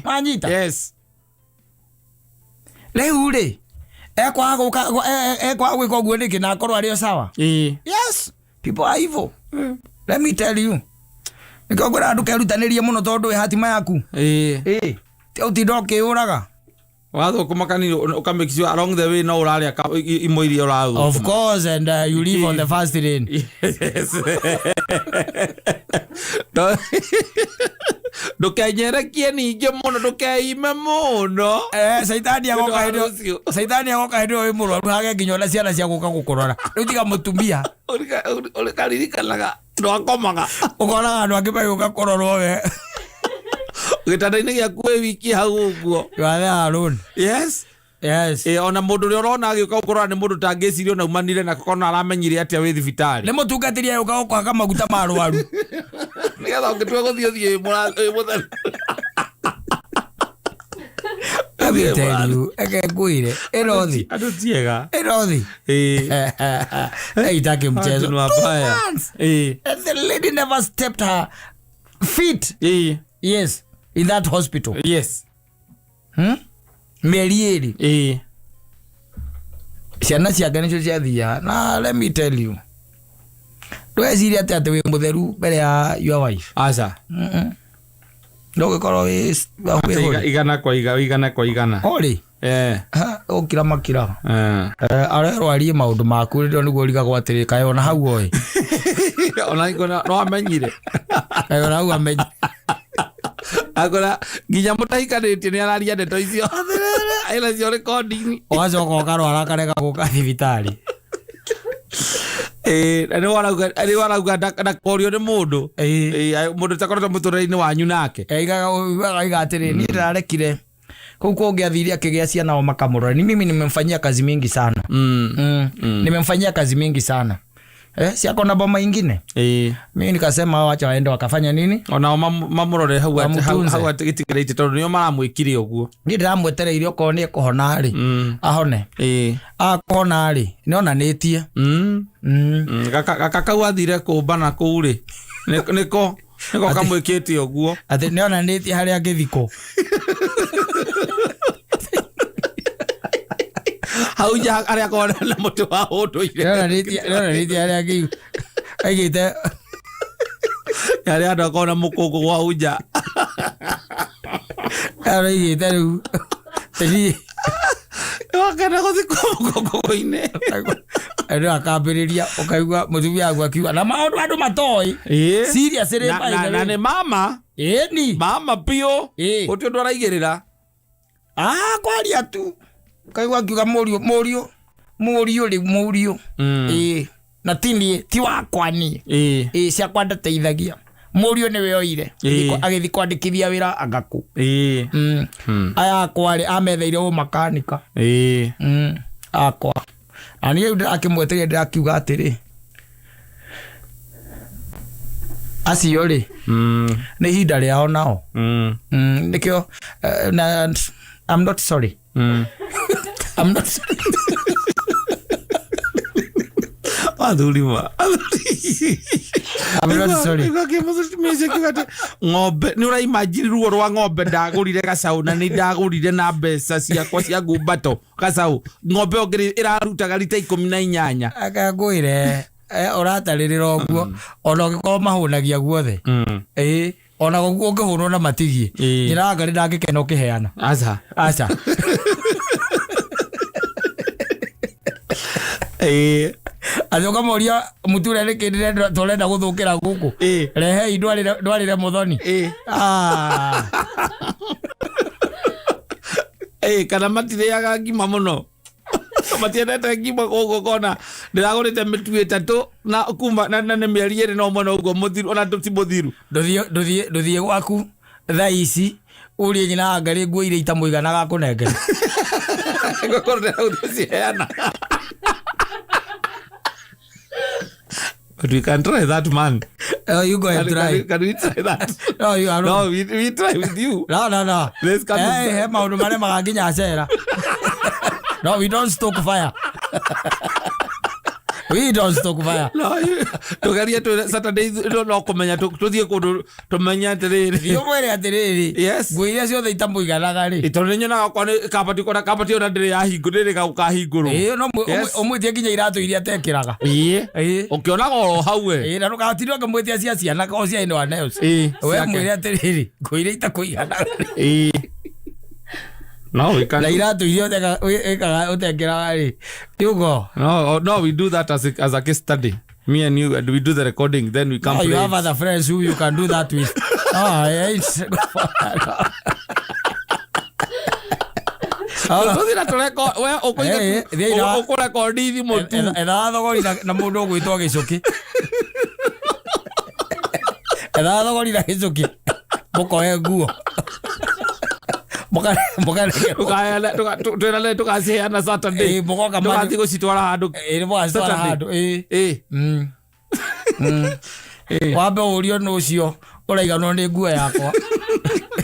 Anyita. Yes. Rĩu rĩ ekwaga gwĩka ũguo nĩkĩ na akorwo arĩ o sawa. Yes. People are evil. Let me tell you. Nĩkĩo ngwĩra andũ kerutanĩrie mũno tondũ ĩ hatima yaku. Ũtinda ũkĩũraga. Wathũkũma kanini ukamake sure along the way no ũrarĩa imwe iria ũrathũkũma. Of course, and you live on the fast lane. Yes. Ndũkenyerekie ningĩ mũno ndũkeime mũno. Saitani agoka hĩndĩ ĩyo wĩ mũrwaru hage nginya ona ciana cia gũka gũkũrora. Rĩu tiga mũtumia. Ũrĩkaririkanaga ndwakomaga. Ũkoraga andũ angĩ magĩũka kũrorwo we. Gitanda-ini giaku wiki hau uguo. You are there alone. Yes. Yes. Ona mundu ri urona agioka ukora ni mundu tangicirio na umanire na kona aramenyire atia wi thibitari. Ni mutungatiria yuka kwaga maguta marwaru. Nigetha ungitwe guthio mutheri. I tell you, ngwire erothi. Adutiega. Erothi. Itake mchezo. The lady never stepped her feet. Yes, in that hospital. Yes. Merieri. Ciana ciake nicio ciathia. Na let me tell you. Ndweciria ati wi mutheru mbere ya your wife. Aca. Ndogikoro igana kwa igana. Ori. Ukira makira. Arero arie maundu maku ndio niguo rigagwo atiri kae ona hau oi. Ona ikona no amenyire. Kae ona hau amenyire. Agora nginya mutahikanitie ni araria ndeto icio. Aila cio recording. Ogacoka ukarwara karega guka thibitari. Ani warauga ndakorio ni mundu. Mundu takoretwo muturire-ini wanyu nake. Igaga atiri ni ndarekire. Kou kungiathiria kigia ciana o makamurora. Ni mimi nimemfanyia kazi mingi sana. Nimemfanyia kazi mingi sana. Siako na boma ingine. Mimi nikasema wacha waende wakafanya nini? Ona mamurore hau atigitikirite tondu nio maramwikire uguo. Ni ndiramwetereire oko ni kuhona ri. Ahone. Akona ri. Nionanitie. Gaka kau athire kumbana kuu ri. Niko kamwikite uguo. Ati nionanitie haria ngithiko. Hauja aria kona na mutu wa unduire. Nionanitie haria ngiu. Aigite. Aria andu akona mukungu wa uja. Aigite riu. Tiri. Wakana guthikwo mukungu-ini. Endo akambiriria ukaigua mutumia wangu akiuga na maundu andu matoi. Serious ri pai. Na ni mama. Ni. Mama pio. Uti undu araigirira. Kwaria tu. Kaigua akiuga murio riu. Na tini ti wakwa ni. Ciakwa ndateithagia. Murio niwe oire. Agithi kwandikithia wira agaku. Aya kwari ametheire u makanika. Akwa. Ani akimweteria ndakiuga atiri. Acio ri. Ni hinda riao nao. Nikio I'm not sorry. I'm not sorry. Adulima. I'm not sorry. Ng'ombe ni uraimagine ruo rwa ng'ombe ndagurire gacau na ni ndagurire na mbeca ciakwa cia ngumbato gacau ng'ombe ongeri irarutaga rita 18 akangwire urataririra uguo ona ugikorwo mahunagia guothe ona guo ungihunwo na matigie njira ngari ndangikena ukiheana aca Ajoka moria muture ni kindire tolenda guthukira guku rehe ndwarire muthoni kana matiriaga ngima muno matiendete ngima guku kona ndiragurite mitu 3 na kuma na ni mieri iri no mwana uguo muthiru ona nduti muthiru nduthie gwaku thaa ici urie nyina ngari nguo ire itamuigana ga kunengera ngokore uthiciana. But we can try that, man. You go and try. Can we try that? No, you are no. We try with you. No. Let's come. Hey, maundu mane magaginya acera. No, we don't stoke fire. We don't stoke fire. No, tugaria tu Saturday no kumenya tuthie kundu tumenya atiriri. Yo mwere atiriri. Yes. Nguiria ciothe itamuiganaga ri. Itondu nyonaga kwa kabati ona ndiri yahingurire gukahingurwo. No omwitie nginya iratu iria tekiraga. Ukionaga oro hau na ndugatirwo ngamwitia cia ciana ko cia ino nails. We mwere atiriri. Nguiria itakuiganaga ri. No, we can. Iratu irio utekiraga ri. Uguo. No, we do that as a case study. Me and you, and we do the recording, then we come. You have other friends who you can do that with. Tuthira tureko we ukurekondi thimu tu. Etha thogori na mundu ugwitwo gicuki. Etha thogori na gicuki. Mukoe nguo. Mokale. Tukaya tukaseana Saturday. Mokoka mani. Tukatiko sitwara handu. Sitwara handu. Wabe urio no cio. Uraiganwo ni nguo yakwa.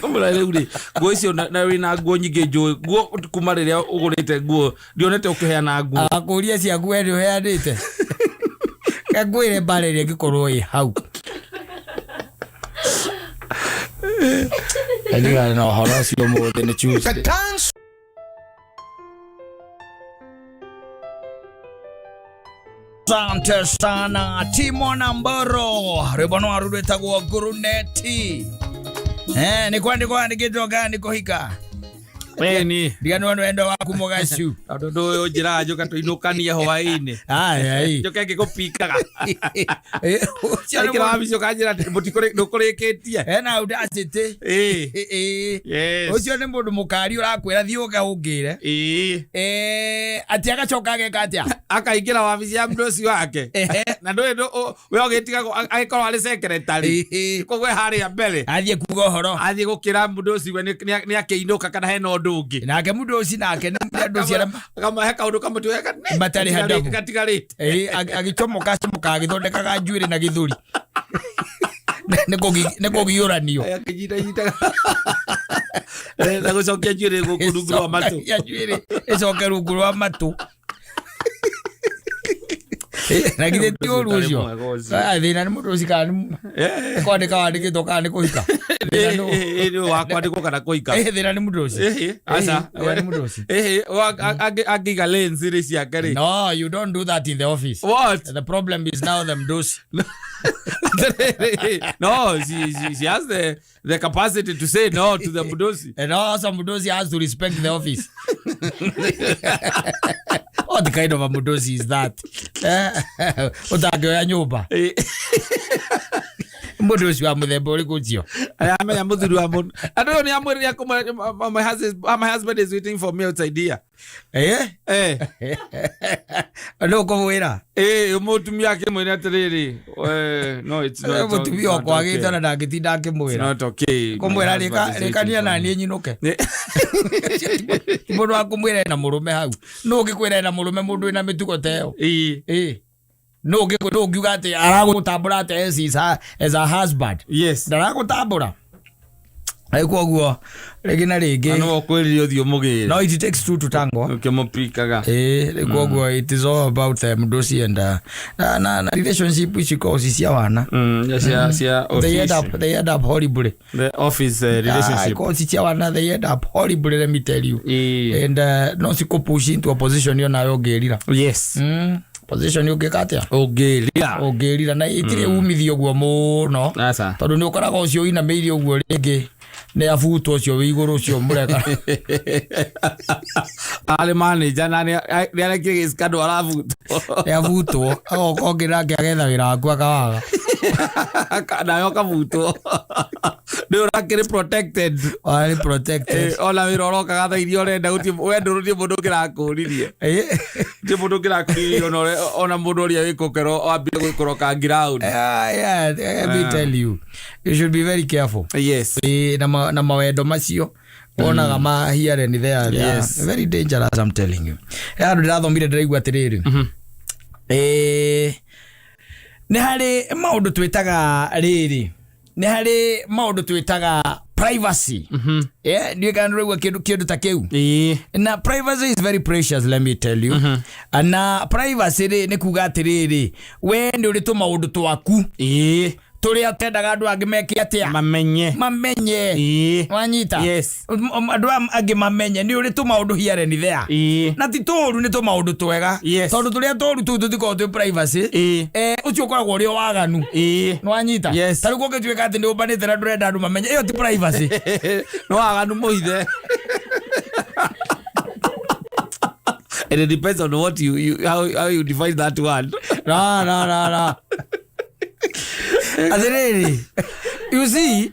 Kamera uri. Nguo icio na wina nguo nyingi njui. Nguo kuma riria ugurite nguo. Ndionete ukiheana nguo. Akuria cia nguo ri uheanite. Kagwire barere gikorwo i hau. Ndiga no horo cio muthe ni Tuesday. Asante sana Timona Mboro rebono arudetagwo guruneti ni kwandikwa ndigitwo gani kuhika ni digano wendo waku mugacu ndo yo njira njoka tuinukania hwaini njoka ngikupikaga ikira wabicio kanjira mutikore ndukurikitie na udacite yes ucio ni mundu mukari urakwira thiuga ungire ati agacoka ageka atia akaingira wabici ya mdosi wake na ndo we ogetiga agikoro ari secretary kogwe hari ya mbere athie kuga horo athie gukira mdosi we ni akiinuka kana hena ndungi nake mudosi nake ndosi kama heka undu kama tu heka batari hadabu katigarite agichomoka agithondekaga njuire na githuri neko giuranio akijita na gucokia njuire gukurungu wa matu ya njuire ecoke rungu rwa matu na githe ti uru ucio thina ni mundu ucikani kwandika wandikitwo kana ni kuhika wakwa ndiko kana kuhika thina ni mundu ucio asa ni mundu ucio agiga lens ri ciake ri no you don't do that in the office. What the problem is now them dosi no she has the capacity to say no to the mudosi and also mudosi has to respect the office. What the kind of a mudosi is that? Utagioya nyumba mudosi wa muthemba uriku cio amenya muthuri wa mundu ando ni amwiriria my husband is waiting for me outside here ando kumwira mutumia akimwira atiriri no it's not mutumia wakwa agita na ndagitinda akimwira not okay kumwira rekania na nie nyinuke mundu akumwira na murume hau no gikwira na murume mundu ina mitugo teo no ngiuga ati aragutambura ati as a husband yes ndaragutambura aiko guo regina ringi no kwiririo thio mugire no it takes two to tango ukimupikaga aiko guo it is all about mdosi and na relationship which causes cia wana cia office they end up horribly the office relationship causes cia wana they end up horribly let me tell you and no siko push into a position yo nayo ngirira yes position yo gikatia ogirira na itire umithio guo muno tondu ni ukoraga ucio ina meiri uguo ringi ne afuto ucio wi iguru ucio mureka ale manager na ni arekire iskado arafuto ne afuto ogira agetha wira waku akawaga kana yo kafuto ndio rakire protected ona wira oroka gatha irio renda guti wendo ruti mundu kirakuririe ti mundu kirakuririe ona mundu ria wikokero wambire gwikoroka ground let me tell you should be very careful yes na mawendo macio onaga mahiare ni there very dangerous I'm telling you andu ndirathomire ndiraigua atiriri ni hari maundu twitaga riri ni hari maundu twitaga privacy ndio kana rugwa kindu ta kiu na privacy is very precious let me tell you na privacy ni kuga atiriri we ndi uri tu maundu twaku turi atendaga andu angi meke atia mamenye wanyita andu angi mamenye ni uri tu maundu hiare ni there na ti toru ni tu maundu twega tondu turi toru tu tutiko tu privacy ucio koragwo ri waganu wanyita tari ko gitweka ati ni ubanite na ndurenda andu mamenye iyo ti privacy no waganu muhithe and it depends on what how you define that word no Adreri you see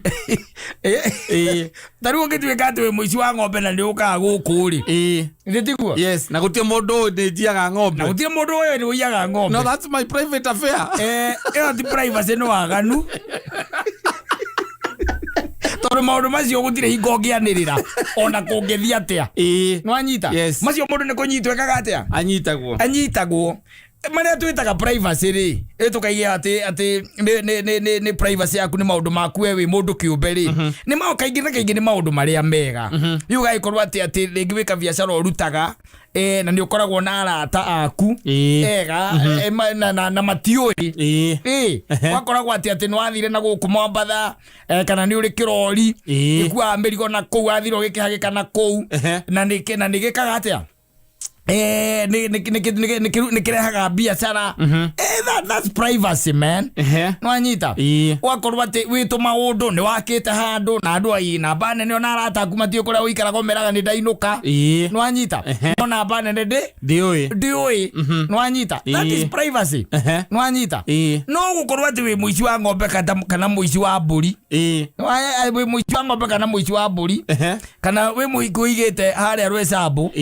taruo gitweka ati we muici wa ng'ombe na ndiuka gukuri nditiguo yes na gutie mundu ndi jiaga ng'ombe na gutie mundu we ni uiaga ng'ombe no that's my private affair iyo ti privacy no waganu Oro maundu macio gutire hingo ngianirira ona kungithia atia. No anyita. Macio mundu ni kunyitwo ekaga atia? Anyitagwo. Maria twitaga privacy ri tukaigia ati ni privacy yaku ni maundu maku wewe mundu kiumbe ri ni mao kaingi ni maundu maria mega yuga ikorwa ati ringi wika biashara urutaga na ni ukoragwo na arata aku ega na matioi wakoragwo ati ni wathire na guku Mombatha kana ni uri kirori ikua merigo na kou athiro gikihagika na kou na ni gikaga atia nikirehaga biashara that's privacy man. No anyita wakorwa ati witu maundu ni wakite handu na andu ai na bane ni ona arata kumatio kuria uikaraga meraga ni ndainuka. No anyita ona bane ndi ndioi. No anyita that is privacy. No anyita no gukorwa ati wi muici wa ng'ombe kana muici wa mburi wi muici wa ng'ombe kana muici wa mburi kana wi muici uigite haria rwesambu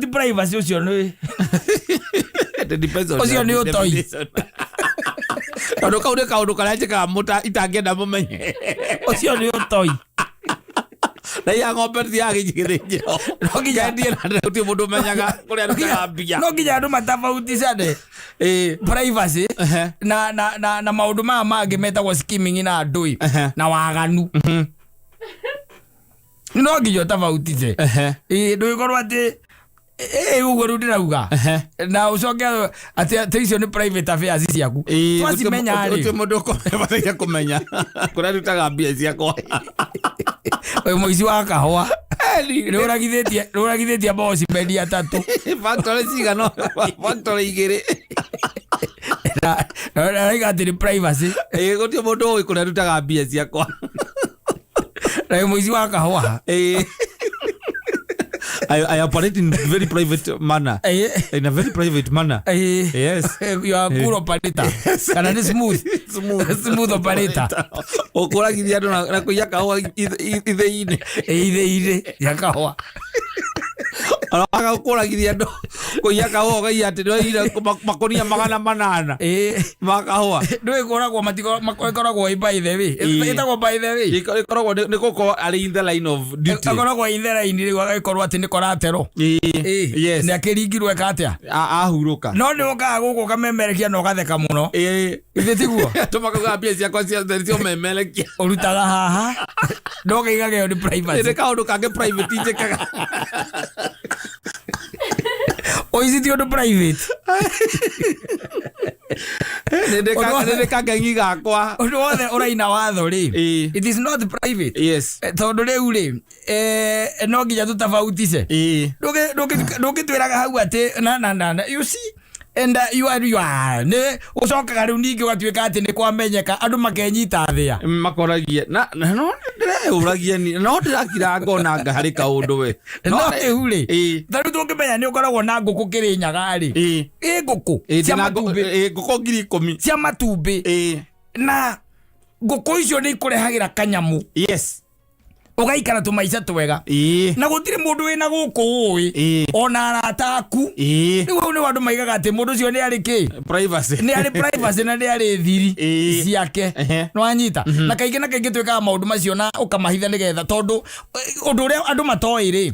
the privacy ucio ni ucio ni utoi tondu kau ni kaundu karia njikaga muta itangienda mumenye ucio ni utoi na ya ng'ombe thiaga igithĩnjĩro no nginya ndie na gũtirĩ mũndũ ũmenyaga kũrĩa ndutaga mbia no nginya andũ matafauticane privacy na maũndũ maya mangĩ metagwo skimming na ndũi na waganu no nginya ũtafautice ndũgĩkorwo atĩ uguo rä u ndä rauga na å coke atä icio nä private affairs ciaku twacimenya rä må ndå bataire kå menya kå rä a ndutaga mbia ciakwa wä må ici wa kahåa nä å ragithä tie mboci mendia tatå factory cigano factory igä rä raiga atä nä privacy gå tiä må ndå å ä kå rä a ndutaga mbia ciakwa na wä må ici wa kahåa I operate in very private manner. In a very private manner. Yes. You are good operator. Kana ni smooth operator. Okora githia na kuya kahua ithe-ini. Ithe-ini ya kahua. Aga okora githia ndo kuya kahua gai ati ndo ira makonia 800. Makahua. Ndo ikoragwo makoragwo by the way. Itagwo by the way. Ikoragwo ni goko ari in the line of duty. Ikoragwo in the line ri wagakorwo ati ni koratero. Yes. Ni akiringirwe katia. Ahuruka. No ni ukaga guku kamemerekia no gatheka muno. Ithe tiguo. Tumakaga mbia ciakwa cio memerekia. Urutaga haha. No kaigage ni privacy. Ni kaundu kange private njekaga. Is it your private? Nende kangengi gakwa. Othe uraina watho ri. It is not private. Yes. Tondu riu ri no nginya tutafautice. Ndũngĩtwĩraga hau atĩ na you see and you are ne ucokaga riu ningi ugatuĩka atĩ nĩ kwamenyeka andũ makenyita thĩa makoragia na no ndĩreũragia ni no ndĩrakira ngonanga harĩ kaũndũ we no rĩu rĩ tondũ tũngĩmenya nĩ ũkoragwo na ngũkũ Kĩrĩnyaga rĩ ngũkũ cia matumbĩ ngũkũ 10,000 cia matumbĩ na ngũkũ icio nĩ ikũrehagĩra kanyamu. Yes. Ugaikara tumaica twega na gutire mundu wina guku ui ona arata aku riu ni wandu maigaga ati mundu cio ni ari ki privacy na ni ari thiri ciake no anyita na kaingi twikaga maundu macio na ukamahitha nigetha tondu undu uria andu matoi ri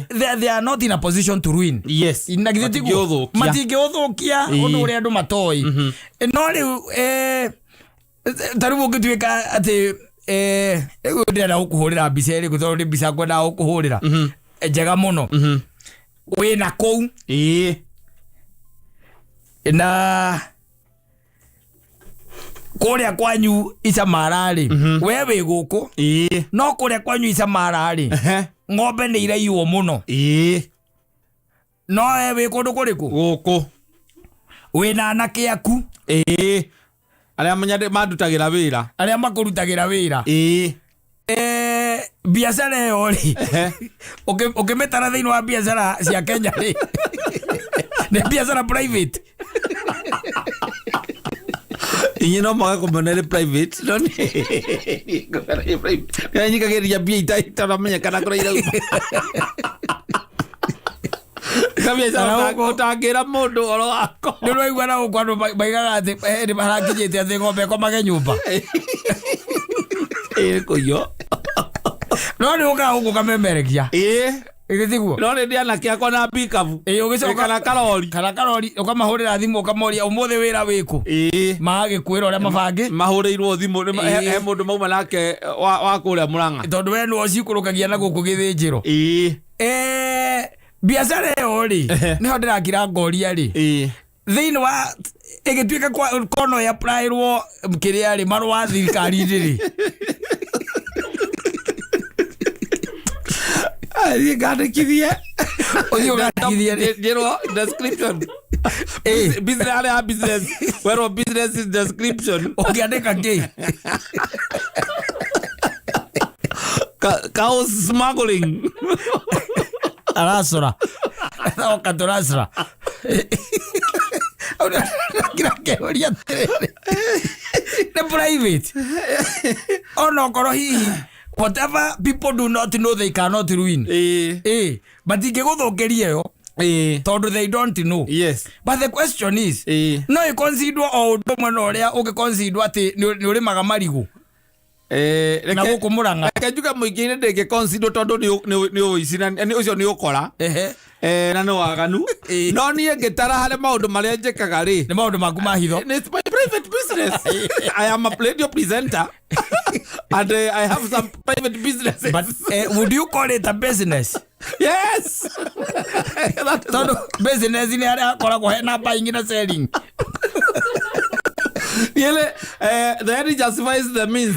they are not in a position to ruin. Yes. Na githitiguo matingĩũthũkia undu uria andu matoi no riu taribu ngĩtuĩka ati ego ndira ukuhurira mbica iri guthoro mbica kwenda ukuhurira njega muno wina kou na kuria kwanyu Icamara ri we wi guku no kuria kwanyu Icamara ri ng'ombe ni iraiywo muno no we wi kundu kuriku guku wina anake aku aria mandutagira wira aria makurutagira wira biashara yo ri ukimetara thiini wa biashara cia Kenya ri ni biashara private inyi no maga kumonere private no ni nyikagiria bia itaramenya kana kuraira utangira mundu oro wako ndu waigua na ukwano baigaga ati ni barakinyite athi ng'ombe komage nyumba kuyo no ni uka huko kamemerekia igithiguo no ni ndia na kiako na bikabu ugicoka kana karori ukamahurira thimu ukamoria umuthe wira wiku maage kwira uria mabange mahurirwo thimu he mundu mauma nake wa kuria Murang'a tondu we no cikurukagia na guku githinjiro biacara yo ri niho ndirakira ngoria ri thiini wa igituika kono ya applyirwo kiria ri marwa thirikari ri Ari gandikithie Njero description business where business is description ukiandika ki chaos smuggling arasura no katorasura kira kehoria the private ono koro hihi whatever people do not know they cannot ruin but ingeguthukiria yo tondu they don't know yes but the question is no you consider all mwana uria ugiconsider ati ni urimaga marigu na guku Murang'a kajuga muingine ndege consider tondu ni uici ni ucio ni ukora na no waganu no nie ngitara hare maundu maria njekaga ri ni maundu maku mahitho it's my private business I am a radio presenter and I have some private businesses but would you call it a business yes tondu business ni haria akoragwo hena buying na selling Yele the end justifies the means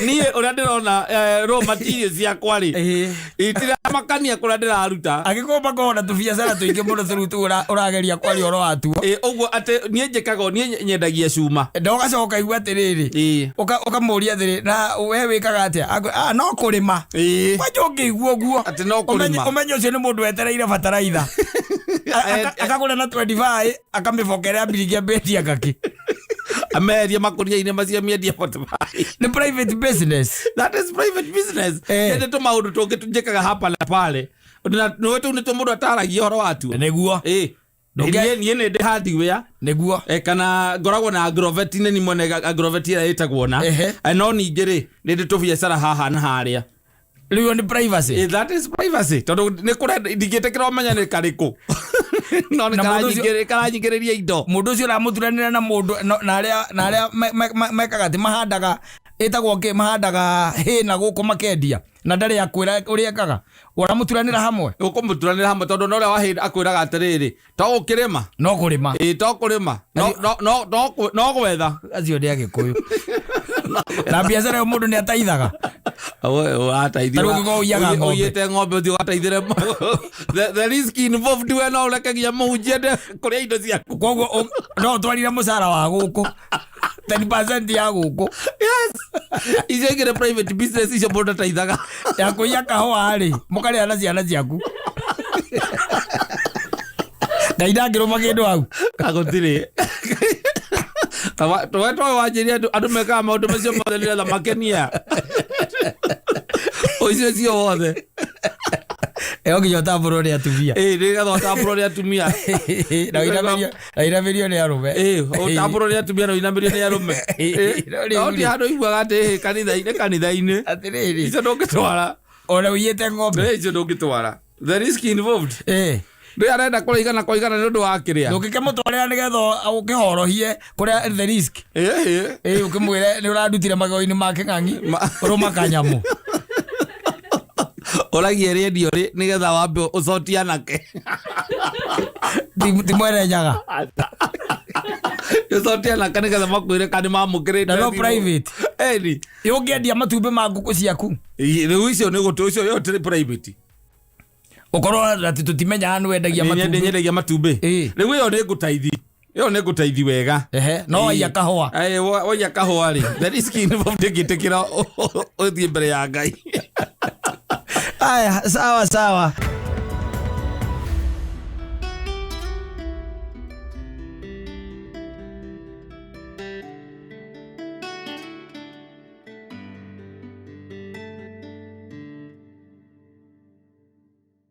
niye urandirona raw materials ya kwari itira makania kura ndiraruta agikomba kona tu biacara tuingi muno turutu urageria kwari oro watu uguo ate nie njekaga nie nyendagia cuma ndogacoka igua atiriri ukamuria atiriri na we wikaga atia no kurima wajonge iguo guo ati no kurima umenye ucio ni mundu wetereire bataraitha akagura na 25 akamibokerea mbirigia beti akaki ameria makuria ine macia miendia 45 ni private business that is private business ende to maundu tungi tunjekaga hapa na pale no wetu ni to mundu ataragia horo watu neguo nie ne de hardware neguo kana ngoragwo na agrovet ni mwene agrovet ira itagwo na no ningiri ni ndi to biacara haha na haria riu ni privacy that is privacy tondu ni kura ndigitekera umenya ni kariku no ni karanyingiriria indo mundu ucio ramuturanira na mundu na aria mekaga ti mahandaga itagwo ke mahandaga na guku makendia na ndari akwira uria ekaga uramuturanira hamwe ukumuturanira hamwe tondu no ria wahinda akwiraga atiriri to ukirima no kurima to kurima no gwetha acio ndi agikuyu na biacara yo mundu ni ataithaga ataithia uyete ng'ombe uthio ataithire the risk involved we no urekagia muhunjie kuria indo ciaku koguo no twarire mucara wa guku 10% ya guku yes icio ingire private business icio mundu ataithaga ya kuiya kahua ri mukaria na ciana ciaku ngaidangirwo kindu hau agutiri Tawa wajiria andu mekaga maundu macio mothe ni retha makenia ucio cio wothe nginya utamburwo ni atumia ni getha utamburwo ni atumia na inamerio ni arume utamburwo ni atumia na inamerio ni arume no ti handu iguaga ati kanitha-ini atiriri icio ndungitwara ona uyite ng'ombe icio ndungitwara the risk involved ndi arenda kuraigana koigana ni undu wa kiria ndukike mutwarira ni getha ukihorohie kuria the risk ukimwire ni urandutire magoi-ini ma king'ang'i uruma kanyamu uragie radio ri ni getha wambe ucotia nake ti mwerenyaga ucotia nake ni getha makwire kani mamukirite no private ni ungiendia matumbĩ ma ngũkũ ciaku riu icio ni gutu icio yo ti private ukorwo ati tutimenya anu wendagia matumbĩ nyendagia matumbĩ riu iyo ni ngutaithi wega no waiya kahua waiya kahua ri the risk involved ngitikira uthie mbere ya Ngai aya sawa